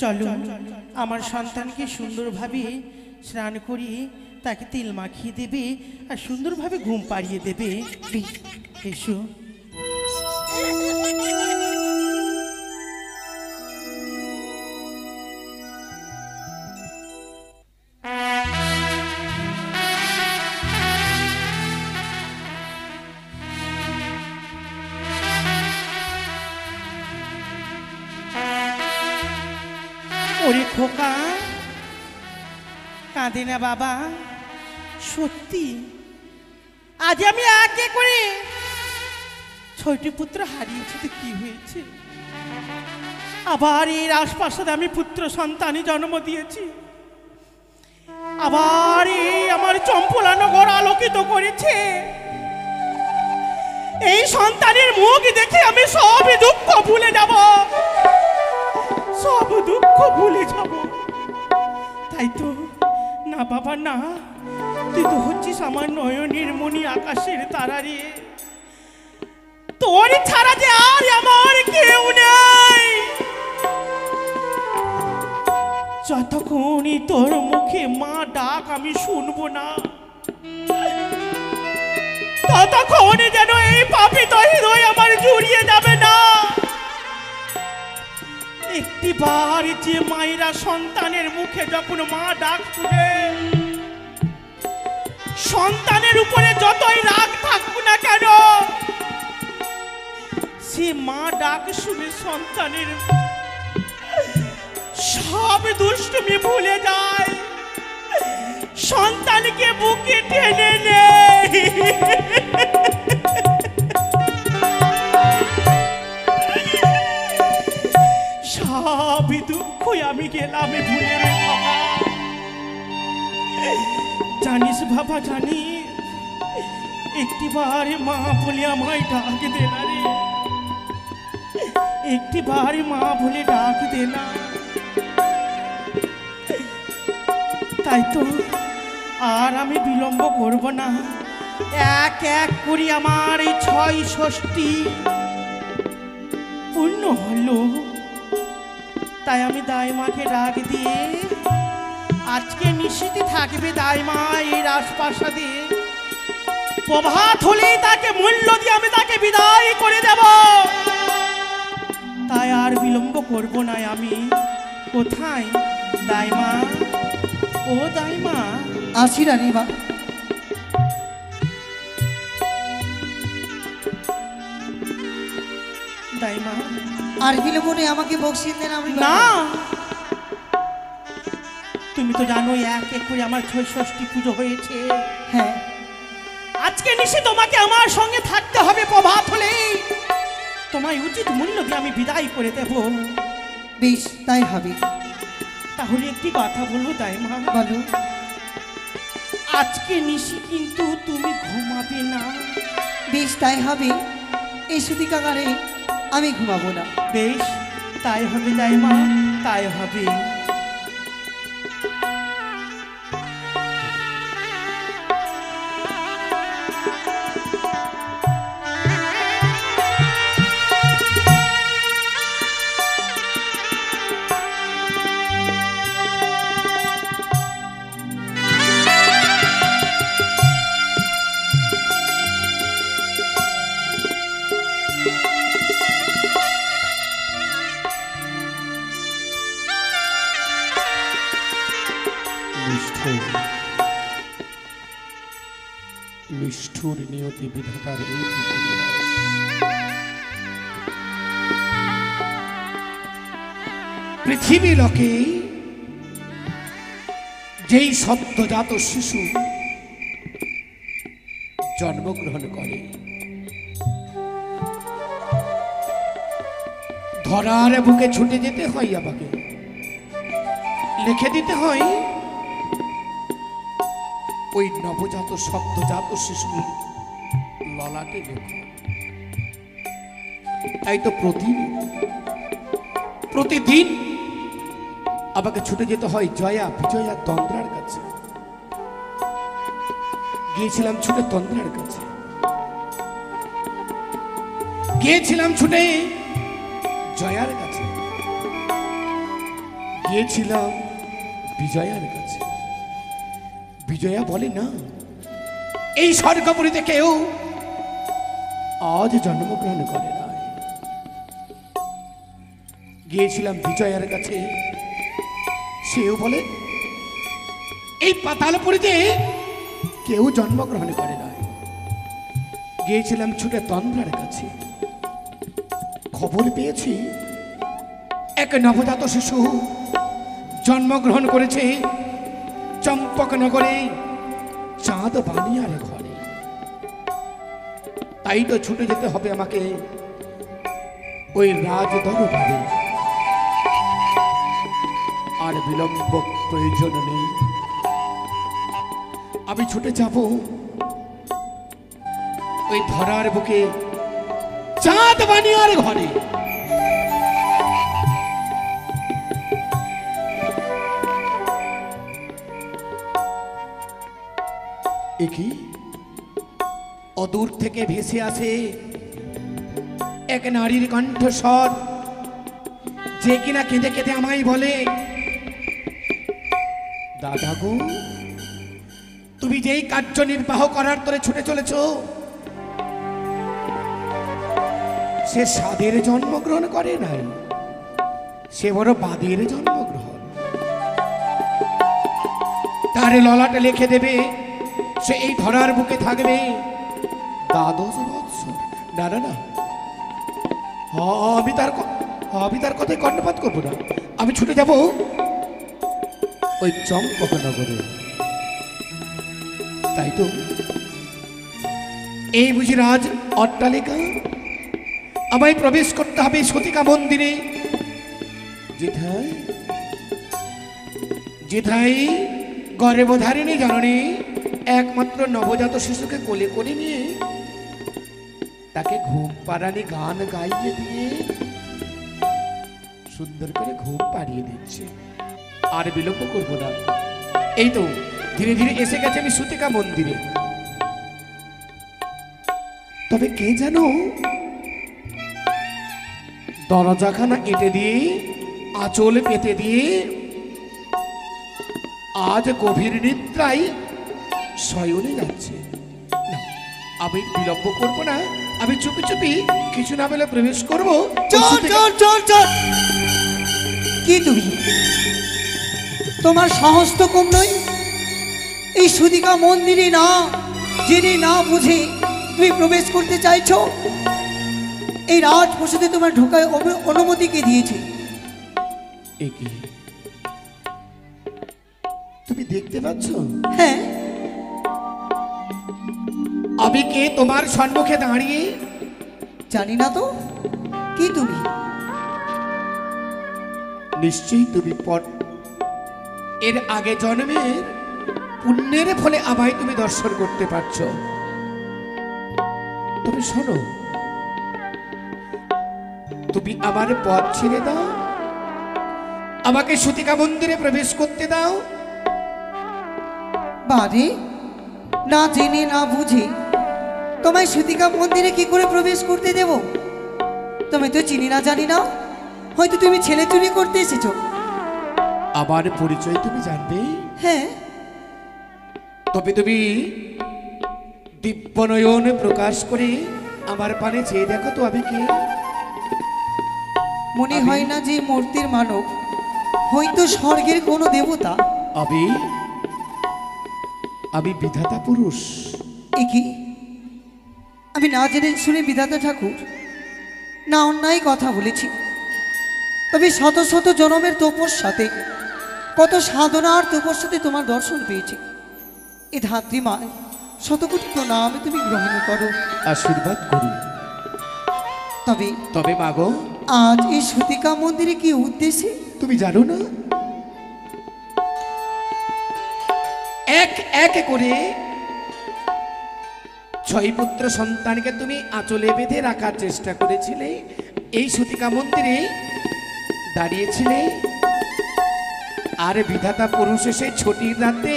চলো আমার সন্তানকে সুন্দরভাবে স্নান করিয়ে তাকে তেল মাখিয়ে দেবে আর সুন্দরভাবে ঘুম পাড়িয়ে দেবে। এসো। ওরে খোকা, কাঁদে না বাবা। সত্যি আজ আমি একে করে 6টি পুত্র হারিয়েছি, তো কি হয়েছে? আবার এর আশপাশে আমি পুত্র সন্তানই জন্ম দিয়েছি। আবার এই আমার চম্পলানগর আলোকিত করেছে। এই সন্তানের মুখ দেখে আমি সব দুঃখ ভুলে যাব, সব দুঃখ ভুলে যাব। তাই তো না বাবা না, তুই তো হচ্ছিস আমার নয়নের মণি, আকাশের তারা রে। তোর ছাড়া যে আর আমার কেউ নেই। যতক্ষণই তোর মুখে মা ডাক আমি শুনবো না, ততক্ষণে যেন এই পাপিত হৃদয় আমার জুড়িয়ে যাবে না। একটিবার যে মায়েরা সন্তানের মুখে যখন মা ডাক শুনে, সন্তানের উপরে যতই রাগ থাকুক না কেন, সে মা ডাক শুনে সন্তানের সব দুষ্টুমি ভুলে যায়, সন্তানকে বুকে টেনে নেয়। সব দুঃখ আমি গেলাম ভুলে রে বাবা। জানিস বাবা জানিস, একটিবার মা বলে আমায় ডাক দে না রে, একটিবার মা বলে ডাক দে না। তাই তো আর আমি বিলম্ব করব না, এক এক করে আমার এই 6 ষষ্ঠী পূর্ণ হলো। তাই আমি দাইমাকে ডাক দিয়ে, আজকে নিশ্চিত থাকবে দাইমা এই রাজপ্রাসাদে। প্রভাত হলেই তাকে মূল্য দিয়ে আমি তাকে বিদায় করে দেব। তাই আর বিলম্ব করব না আমি। কোথায় দাইমা? ও দাইমা, আসি রানী মা। দাইমা আর বিলম্বনে আমাকে বকশিয়ে দেন। আমি না, তুমি তো জানো এক এক করে আমার 6 ষষ্ঠী পুজো হয়েছে। হ্যাঁ, আজকে নিশে তোমাকে আমার সঙ্গে থাকতে হবে। প্রভাত হলে তোমায় উচিত মূল্য দিয়ে আমি বিদায় করে দেব। বেশ তাই হবে। তাহলে একটি কথা বলবো দাইমা? বলো। আজকে নিশি কিন্তু তুমি ঘুমাবে না। বেশ তাই হবে। এই সুতি কাকারে আমি ঘুমাবো না। বেশ তাই হবে দাইমা, তাই হবে। নিষ্ঠুর নিয়তি বিধাতার এই পৃথিবী লোকে যেই সদ্যজাত শিশু জন্মগ্রহণ করে, ধরার বুকে ছুটে যেতে হয়, আমাকে লিখে দিতে হয় ওই নবজাত সদ্যজাত শিশুর ললাটে লেখো। তাই তো প্রতিদিন আমাকে ছুটে যেতে হয় জয়া বিজয়া তন্দ্রার কাছে। গিয়েছিলাম ছুটে তন্দ্রার কাছে, গিয়েছিলাম ছুটে জয়ার কাছে, গিয়েছিলাম বিজয়ার কাছে। বিজয়া বলে না, এই স্বর্গপুরীতে কেউ আজ জন্মগ্রহণ করে না। গিয়েছিলাম বিজয়ার কাছে, সেও বলে এই পাতালপুরীতে কেউ জন্মগ্রহণ করে না। গিয়েছিলাম ছুটে তন্দ্রার কাছে, খবর পেয়েছি এক নবজাত শিশু জন্মগ্রহণ করেছে চম্পকনগরে চাঁদ বানিয়ার ঘরে। তাই তো ছুটে যেতে হবে আমাকে ওই রাজ দরবারে। আর বিলম্ব প্রয়োজন নেই, আমি ছুটে যাব ওই ধরার বুকে চাঁদ বানিয়ার ঘরে। একই অদূর থেকে ভেসে আসে এক নারীর কণ্ঠস্বর, যে কিনা কেঁদে কেঁদে আমায় বলে, দাদা গো, তুমি যেই কার্য নির্বাহ করার তরে ছুটে চলেছ, সে সাধের জন্মগ্রহণ করে নাই, সে বড় বাদের জন্মগ্রহণ। তার ললাটে লিখে দেবে, সে এই ধরার বুকে থাকবে 12 বৎসর। না না না, আমি তার কথায় কর্ণপাত করবো না, আমি ছুটে যাব ওই চম্পকনগরে। তাই তো এই বুঝি রাজ অট্টালিকা, আমায় প্রবেশ করতে হবে সতিকা মন্দিরে। যেথায় যেথায় গর্ভধারিণী জননী একমাত্র নবজাত শিশুকে কোলে করে নিয়ে তাকে ঘুম পাড়ানি গান গাইয়ে দিয়ে সুন্দর করে ঘুম পাড়িয়ে দিচ্ছে। আর বিলম্ব করব না, এই তো ধীরে ধীরে এসে গেছে আমি সতিকা মন্দিরে। তবে কে জানো দরজাখানা এঁটে দিয়ে আঁচল পেতে দিয়ে আজ গভীর নিদ্রায় শয়নে যাচ্ছে। না, আমি বিলম্ব করব না, আমি চুপি চুপি কিছু না বলে প্রবেশ করব। চল চল চল চল। কি তুমি, তোমার সাহস তো কম নয়। এই সুদিকা মন্দিরে না জেনে না বুঝে তুমি প্রবেশ করতে চাইছো? এই রাজপ্রাসাদে তোমার ঢোকায় অনুমতি কে দিয়েছে? একি তুমি দেখতে পাচ্ছ? হ্যাঁ, আমি কে তোমার সম্মুখে দাঁড়িয়ে? জানি না তো। কি তুমি? নিশ্চয়ই তুমি এর আগে জন্মের পুণ্যের ফলে আমায় তুমি দর্শন করতে পারছো। তুমি শোনো, তুমি আমার পথ ছেড়ে দাও, আমাকে সতিকা মন্দিরে প্রবেশ করতে দাও। বারে, না জেনে না বুঝে তোমায় সুতিকা মন্দিরে কি করে প্রবেশ করতে দেব? তুমি তো চিনি না জানি না, হয়তো তুমি ছেলে চুরি করতে এসেছো। আমার পরিচয় তুমি জানবে? হ্যাঁ। তবে তুমি দিব্যনয়ন প্রকাশ করে আমার পানে চেয়ে দেখো তো আমি কে। মনে হয় না যে মূর্তির মানব, হয়তো স্বর্গের কোনো দেবতা। আমি বিধাতা পুরুষ। একি আমি না জেনে শুনে বিধাতা ঠাকুর না অন্যায় কথা বলেছি, তবে শত শত জনমের তপস্যাতে, কত সাধনা আর তপস্যাতে তোমার দর্শন পেয়েছি। এ ধাত্রী মায় শতকোটি প্রণাম তুমি গ্রহণ করো, আশীর্বাদ করি। তবে তবে মাগো, আজ এই সুতিকা মন্দিরে কি উদ্দেশ্যে তুমি জানো না? এক এক করে 6 পুত্র সন্তানকে তুমি আঁচলে বেঁধে রাখার চেষ্টা করেছিলে, এই সতিকা মন্দিরে দাঁড়িয়েছিলে। আর বিধাতা পুরুষ এসে ছুটির রাতে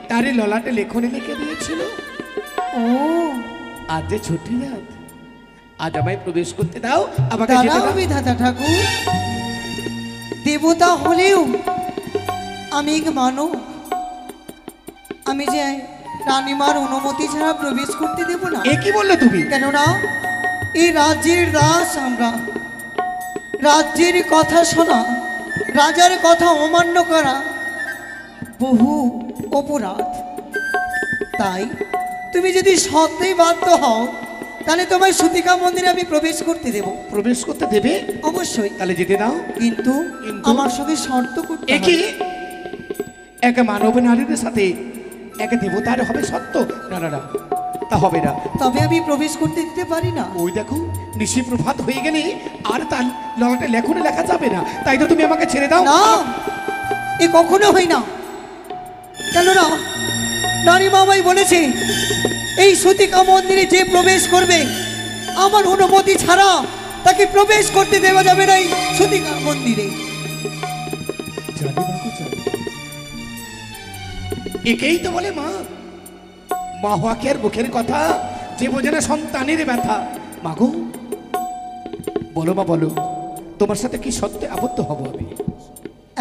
তার ললাটে লেখনে লিখে দিয়েছিল। ও, আজ যে ছুটি রাত, আজ আমায় প্রবেশ করতে দাও, আমাকে যেতে দাঁড়াও দাও। বিধাতা ঠাকুর, দেবতা হলেও আমি এক মানব, আমি যে রানীমার অনুমতি ছাড়া প্রবেশ করতে দেব না। এ কি বললে তুমি? কেননা এই রাজ্যের দাস আমরা, রাজ্যের কথা শোনা, রাজার কথা অমান্য করা বহু অপরাধ। তাই তুমি যদি সত্যিই বাধ্য হও তাহলে তোমার সুতিকা মন্দিরে আমি প্রবেশ করতে দেব। প্রবেশ করতে দেবে? অবশ্যই। তাহলে যেতে দাও। কিন্তু কিন্তু? আমার সঙ্গে শর্ত করতে একই হবে। এক মানব নারীর সাথে এক দেবতার হবে সত্য? না না না, তা হবে না। তবে আমি প্রবেশ করতে দিতে পারি না। ওই দেখো নিশি প্রভাত হয়ে গেলে আর তার ললাটে লেখনে লেখা যাবে না, তাই তো তুমি আমাকে ছেড়ে দাও। না, এ কখনো হয় না। কেননা নারী মামাই বলেছে এই সুতিকা মন্দিরে যে প্রবেশ করবে আমার অনুমতি ছাড়া তাকে প্রবেশ করতে দেওয়া যাবে না এই সুতিকা মন্দিরে। জানি মাগো, জানি। একেই তো বলে মা, মা হওয়াকে মুখের কথা, যে বোঝে না সন্তানের ব্যথা। মাগো বলো মা, বলো তোমার সাথে কি সত্যে আবদ্ধ হব আমি?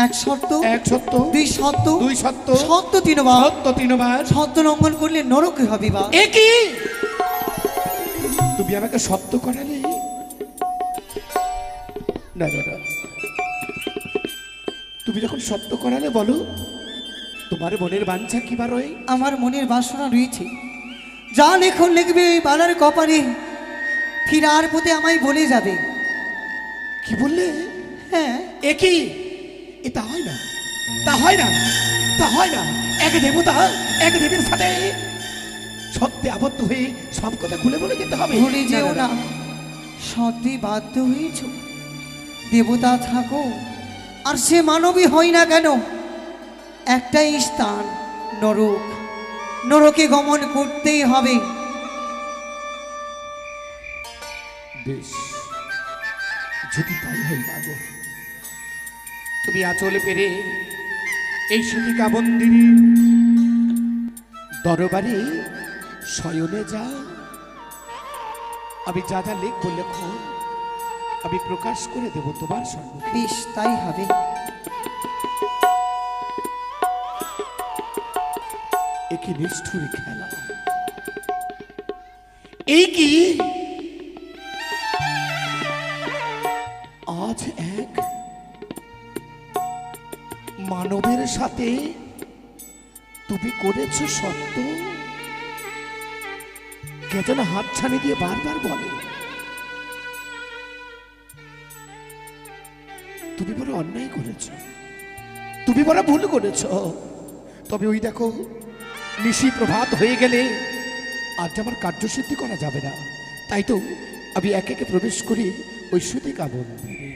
এক শর্ত, এক সত্য, দুই শর্ত, দুই সত্য, সত্য তিনবার, সত্য তিনবার। শর্ত লঙ্ঘন করলে নরকে হবে বা। একই তুমি আমাকে সত্য করালে? না না না, তুমি যখন সত্য করালে বলো তোমার মনের বাঞ্ছা কি বার হয়? আমার মনের বাসনা রয়েছে, যা লেখন লিখবে এই বালার কপালে ফিরার পথে আমায় বলে যাবে। কি বললে? হ্যাঁ। একই এ তা হয় না, তা হয় না, তা হয় না। এক দেবতা এক দেবীর সাথে সত্যে আবদ্ধ হয়ে সব কথা খুলে বলে যেতে হবে। ভুলে যেও না, সত্যি বাধ্য হয়েছ। দেবতা থাকো আর সে মানবী হয় না কেন, একটাই স্থান নরক, নরকে গমন করতেই হবে। বেশ, যদি তাই হয় মাগো, তুমি আঁচলে পেরে এই সুতিকা মন্দিরে দরবারে শয়নে যা। আমি যা যা লিখবো লেখো, আমি প্রকাশ করে দেব তোমার সম্মুখে। বেশ, তাই হবে। একে নিষ্ঠুর খেলা, এই কি আজ এক মানবের সাথে তুমি করেছো সত্য? কে যেন হাত ছানি দিয়ে বারবার বলে তুমি বড় অন্যায় করেছো, তুমি বড় ভুল করেছো। তবে ওই দেখো নিশি প্রভাত হয়ে গেলে আজ আমার কার্যসিদ্ধি করা যাবে না, তাই তো আমি একে একে প্রবেশ করি ওই সুতিকা মন্দিরে।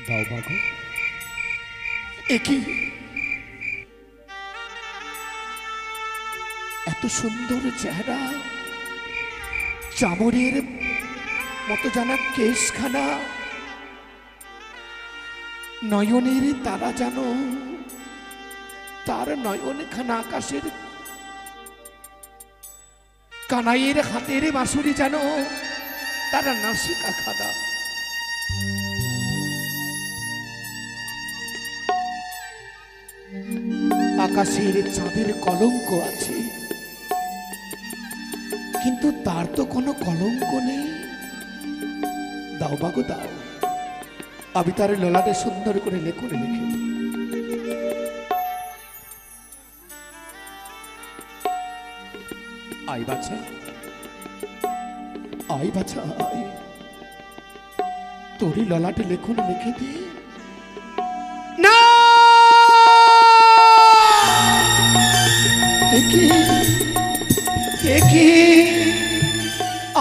দাও মাগো। একই এত সুন্দর চেহারা, চামড়ের মতো জানা কেশখানা, নয়নের তারা জানো, তার নয়ন খানা আকাশের, কানাইয়ের হাতের বাঁশুরি জানো, তার নাসিকা খানা। আকাশের চাঁদের কলঙ্ক আছে, কিন্তু তার তো কোনো কলঙ্ক নেই। দাও বাগো দাও, আমি তার ললাটে সুন্দর করে লেখনে লিখে দিই। আই বাছা, আই বাছা আই, তোরই ললাটে লেখনে লিখে দি। না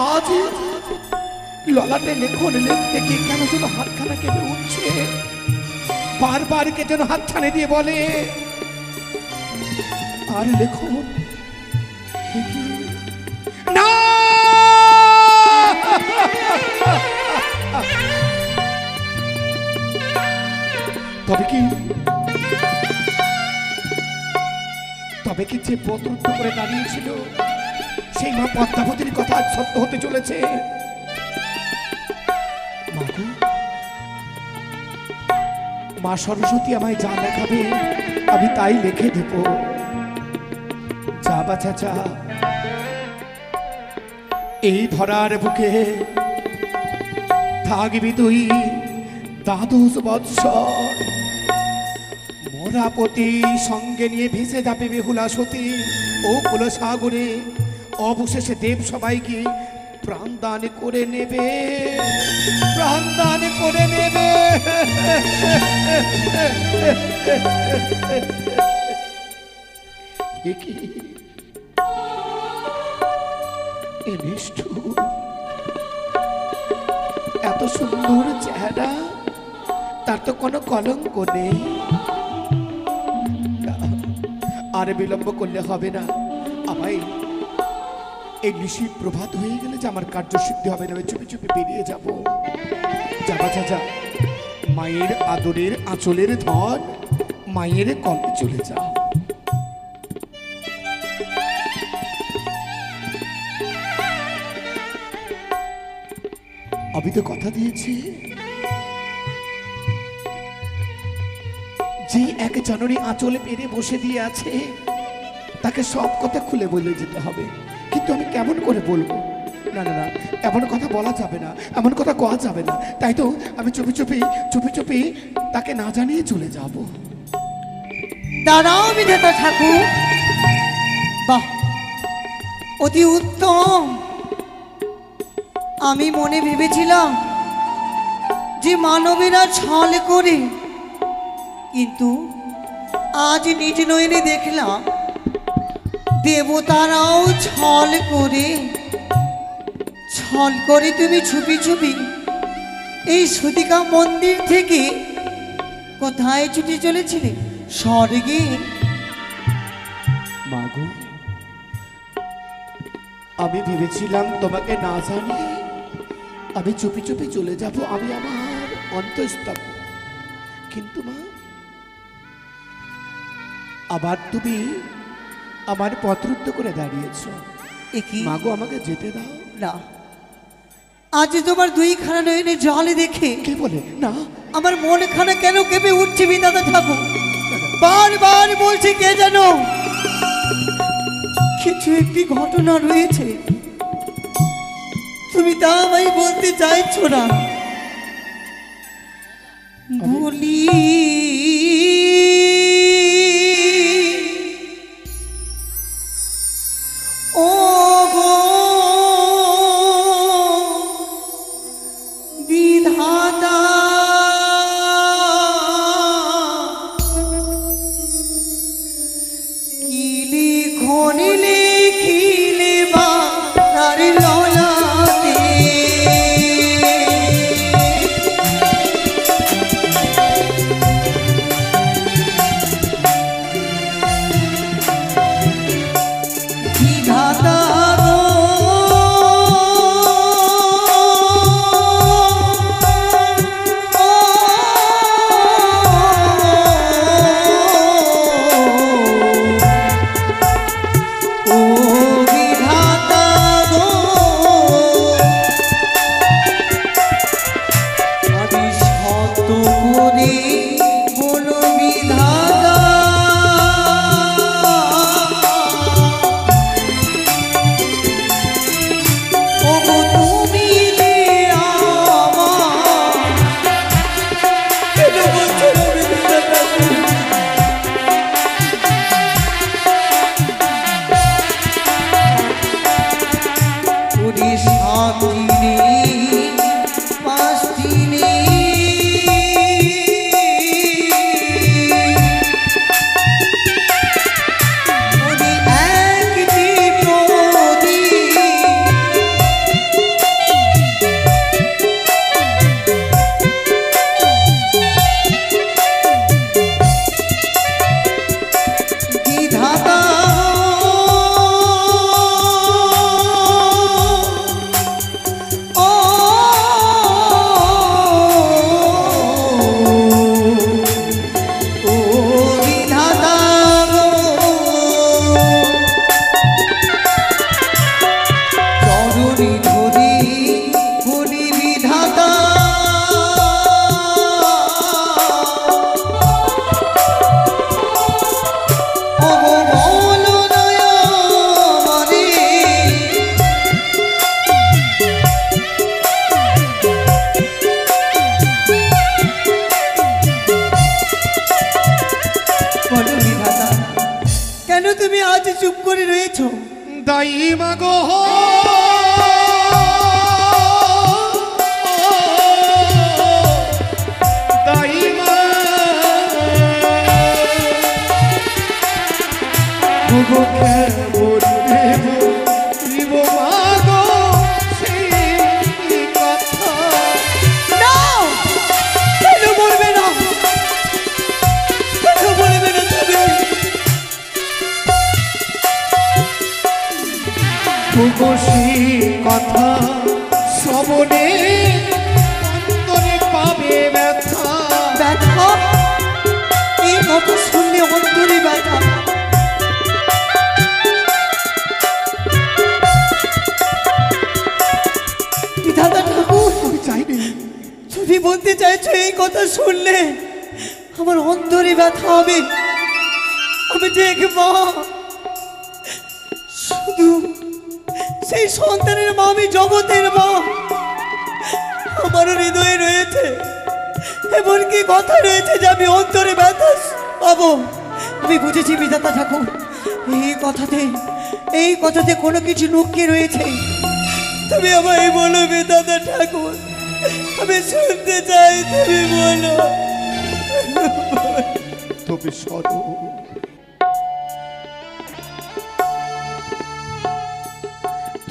আজ ললাটে লেখন লিখতে গিয়ে কেন যেন হাতখানা কেঁপে উঠছে, বারবার কে যেন হাত ছানে দিয়ে বলে আর লেখন না। তবে কি যে পত্রুদ্ধ করে দাঁড়িয়েছিল সেই মা পদ্মাবতীর কথা আজ সত্য হতে চলেছে। মা সরস্বতী আমায় যা লেখাবে আমি তাই লিখে দেব। যা বাছা যা, এই ধরার বুকে থাকবি তুই 12 বৎসর। প্রজাপতি সঙ্গে নিয়ে ভেসে যাবে বেহুলা সতী ও কুলসাগরে। অবশেষে দেব সবাইকে প্রাণ দান করে নেবে, প্রাণ দান করে নেবে। এ কি এ নিষ্ঠুর, এত সুন্দর চেহারা, তার তো কোনো কলঙ্ক নেই। আর বিলম্ব করলে হবে না, আমায় এই নিশি প্রভাত হয়ে গেলে যে আমার কার্যসিদ্ধি হবে না, আমি চুপি চুপি বেরিয়ে যাব। যাবা যা, মায়ের আদরের আঁচলের ধন মায়ের কলে চলে যাও। আমি তো কথা দিয়েছি যে এক জননী আঁচলে পেরে বসে দিয়ে আছে তাকে সব কথা খুলে বলে যেতে হবে, কিন্তু আমি কেমন করে বলবো? না না না, এমন কথা বলা যাবে না, এমন কথা কওয়া যাবে না। তাই তো আমি চুপি চুপি তাকে না জানিয়ে চলে যাব। দাঁড়াও বিধাতা ঠাকুর, বাহ অতি উত্তম। আমি মনে ভেবেছিলাম যে মানবীরা ছল করে, কিন্তু আজ নিজ নয়নে দেখলাম দেবতারাও ছল করে তুমি ছুপি ছুপি এই সুতিকা মন্দির থেকে কোথায় ছুটে চলেছিলে? স্বর্গে। মাগো, আমি ভেবেছিলাম তোমাকে না জানি আমি চুপি চুপি চলে যাব, আমি আমার অন্তঃস্তব। কিন্তু মা, আবার তুমি আমার পথরুদ্ধ করে দাঁড়িয়েছ। একই মাগো, আমাকে যেতে দাও না। আজ তোমার দুই খানা নয়নে জলে দেখে কে বলে না, আমার মন খানা কেন কেঁপে উঠছে বিধাতা ঠাকুর। বারবার বলছি কে জানো কিছু একটি ঘটনা রয়েছে, তুমি তা আমায় বলতে চাইছো না। বলি ও গো বিধাতা, কি লিখনি লিখিলে বাতার ললাটে, তুমি আজ চুপ করে রয়েছো? দাই মাগো দাই মা গো কেমন দেব মাগো সেই কথা। না, কেন বলবে না? কেন বলবে না তুমি? গো সেই কথা শ্রবণে অন্তরে পাবে ব্যথা। ব্যথা? এই কথা শুনলে অন্তরে ব্যথা। দাদা ঠাকুর, আমি চাইনি। তুমি বলতে চাইছো এই কথা শুনলে আমার অন্তরে ব্যথা হবে? আমি যে এক মা, শুধু সেই সন্তানের মা, আমি জগতের মা। আমারও হৃদয়ে রয়েছে এমনকি কথা রয়েছে যে আমি অন্তরে ব্যথা পাবো। আমি বুঝেছি বিধাতা ঠাকুর, এই কথাতে কোনো কিছু লুকিয়ে রয়েছে। তুমি আমায় বলো বিধাতা ঠাকুর, আমি শুনতে চাই, তুমি বলো। তবে সরো,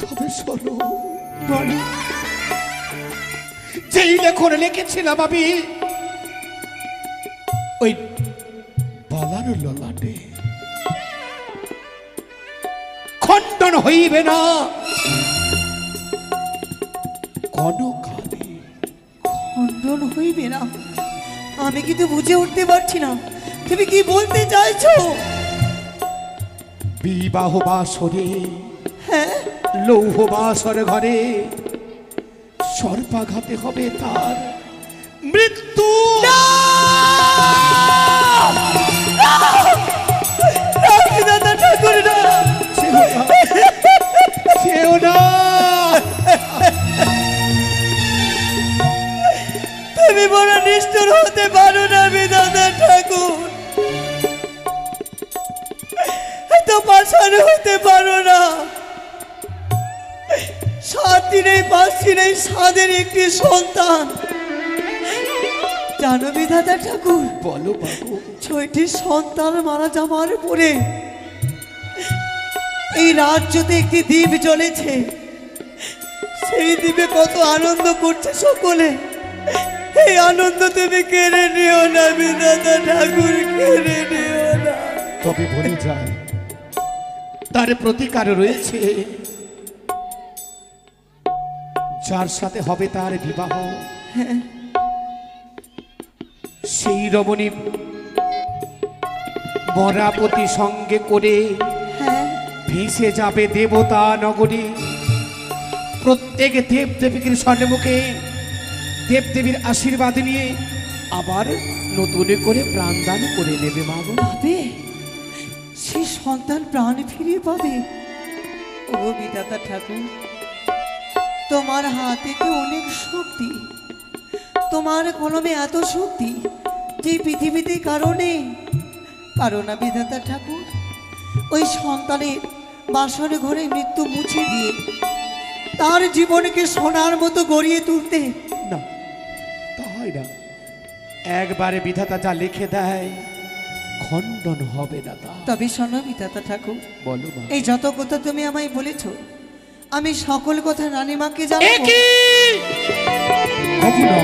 তবে সরো। বলো। যেই লেখন লিখেছিলাম আমি ওই বালার ললাটে, খণ্ডন হইবে না কনকালে। খণ্ডন হইবে না? আমি কিন্তু বুঝে উঠতে পারছি না তুমি কি বলতে চাইছো। বিবাহ বাসরে, হ্যাঁ, লৌহ বাসর ঘরে সর্পাঘাতে হবে তার মৃত্যু। বিধাতা ঠাকুর না, সেও না। তুমি বড় নিষ্ঠুর হতে পারো না বিধাতা ঠাকুর, এত পাষাণ হতে পারো না। 7 দিনেই 5 দিনেই 7 একটি সন্তান, জানো বিধাতা ঠাকুর? বলো বাবু। 6টি সন্তান মারা যাওয়ার পরে এই রাজ্যতে একটি দ্বীপ জ্বলেছে। সেই দ্বীপে কত আনন্দ করছে সকলে। এই আনন্দ তুমি কেড়ে নিও না বিধাতা ঠাকুর, কেড়ে নিও না। তবে বলে যায় তার প্রতিকার রয়েছে। যার সাথে হবে তার বিবাহ, সেই রমণী বরাপতি সঙ্গে করে ভেসে যাবে দেবতা নগরী। প্রত্যেক দেব দেবীর সম্মুখে দেবদেবীর আশীর্বাদ নিয়ে আবার নতুন করে প্রাণদান করে নেবে মা গো। পাবে সেই সন্তান প্রাণ ফিরিয়ে পাবে। ও বিধাতা ঠাকুর, তোমার হাতে তো অনেক শক্তি, তোমার কলমে এত শক্তি যে পৃথিবীতে কারণে পারো না বিধাতা ঠাকুর ওই সন্তানের বাসর ঘরে মৃত্যু মুছে দিয়ে তার জীবনকে সোনার মতো গড়িয়ে তুলতে। না, তাই না। একবারে বিধাতা যা লিখে দেয় খণ্ডন হবে না তা। তবে শোনো বিধাতা ঠাকুর, বলো মা। এই যত কথা তুমি আমায় বলেছো আমি সকল কথা রানীমাকে জানাবো। কখনো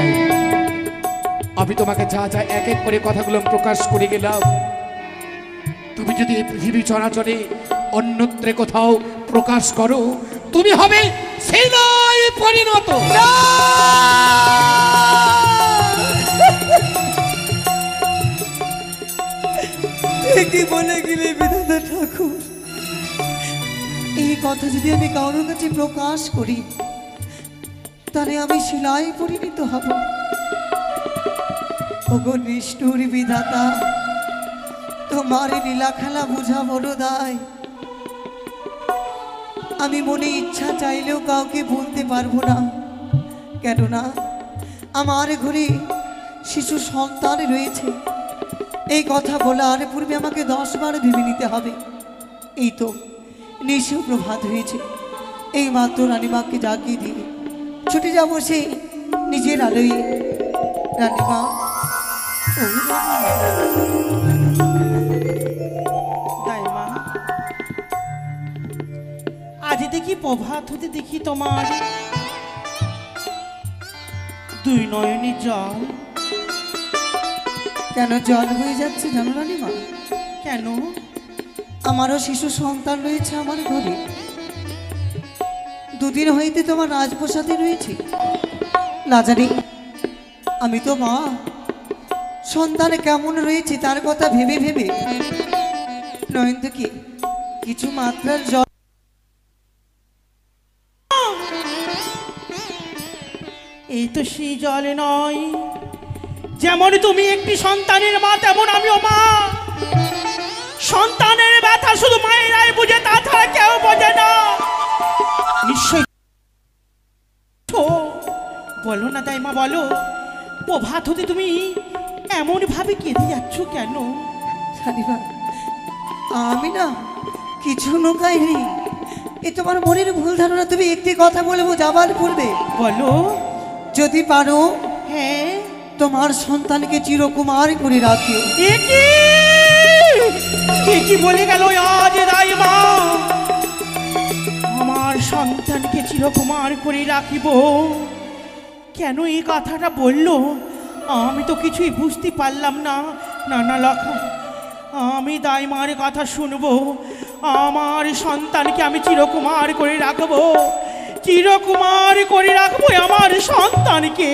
আমি তোমাকে যা যা এক এক করে কথাগুলো প্রকাশ করে গেলাম, তুমি যদি এই পৃথিবী চরাচরে অন্যত্রে কোথাও প্রকাশ করো, তুমি হবে সেই নয় পরিণত। কি বলে গেলে বিধাতা ঠাকুর, এই কথা যদি আমি কারোর কাছে প্রকাশ করি তাহলে আমি শিলায় পরিণত হব। ওগো নিষ্ঠুর বিধাতা, তোমার লীলা খেলা বোঝা বড় দায়। আমি মনে ইচ্ছা চাইলেও কাউকে বলতে পারবো না, কেননা আমার ঘরে শিশু সন্তান রয়েছে। এই কথা বলার পূর্বে আমাকে 10 বার ভেবে নিতে হবে। এই তো নিশু প্রভাত হয়েছে, এই মাত্র রানীমাকে জাগিয়ে দিয়ে ছুটে যাবো সেই নিজের আলোয়। রানীমা, ও দাইমা, আজ দেখি প্রভাত হতে দেখি তোমার দুই নয়নে জল। কেন জল হয়ে যাচ্ছে জানো রানীমা? কেন? আমারও শিশু সন্তান রয়েছে আমার ঘরে, দুদিন হইতে তোমার রাজপ্রসাদে রয়েছে। না জানি আমি তো মা, সন্তান কেমন রয়েছে তার কথা ভেবে ভেবে নয়ন থেকে কিছু মাত্রার জল। এই তো সেই জল নয়, যেমন তুমি একটি সন্তানের মা তেমন আমিও মা। সন্তানের ব্যথা শুধু মায়েরাই বুঝে, তাছাড়া কেউ বোঝে না। নিশ্চয় বলো না দাইমা, বলো প্রভাত হতে তুমি এমন ভাবে কেঁদে যাচ্ছ কেন? রানীমা, আমি না কিছু লুকাইনি, এ তোমার মনের ভুল ধারণা। তুমি একটি কথা বলবো যাবার পূর্বে? বলো। যদি পারো হ্যাঁ, তোমার সন্তানকে চিরকুমার করে রাখিও। কি বলে গেল আজ দাইমা? আমার সন্তানকে চিরকুমার করে রাখিব? কেন এই কথাটা বললো? আমি তো কিছুই বুঝতে পারলাম না। না না লক্ষণ, আমি দাইমার কথা শুনবো। আমার সন্তানকে আমি চিরকুমার করে রাখবো, চিরকুমার করে রাখবো আমার সন্তানকে।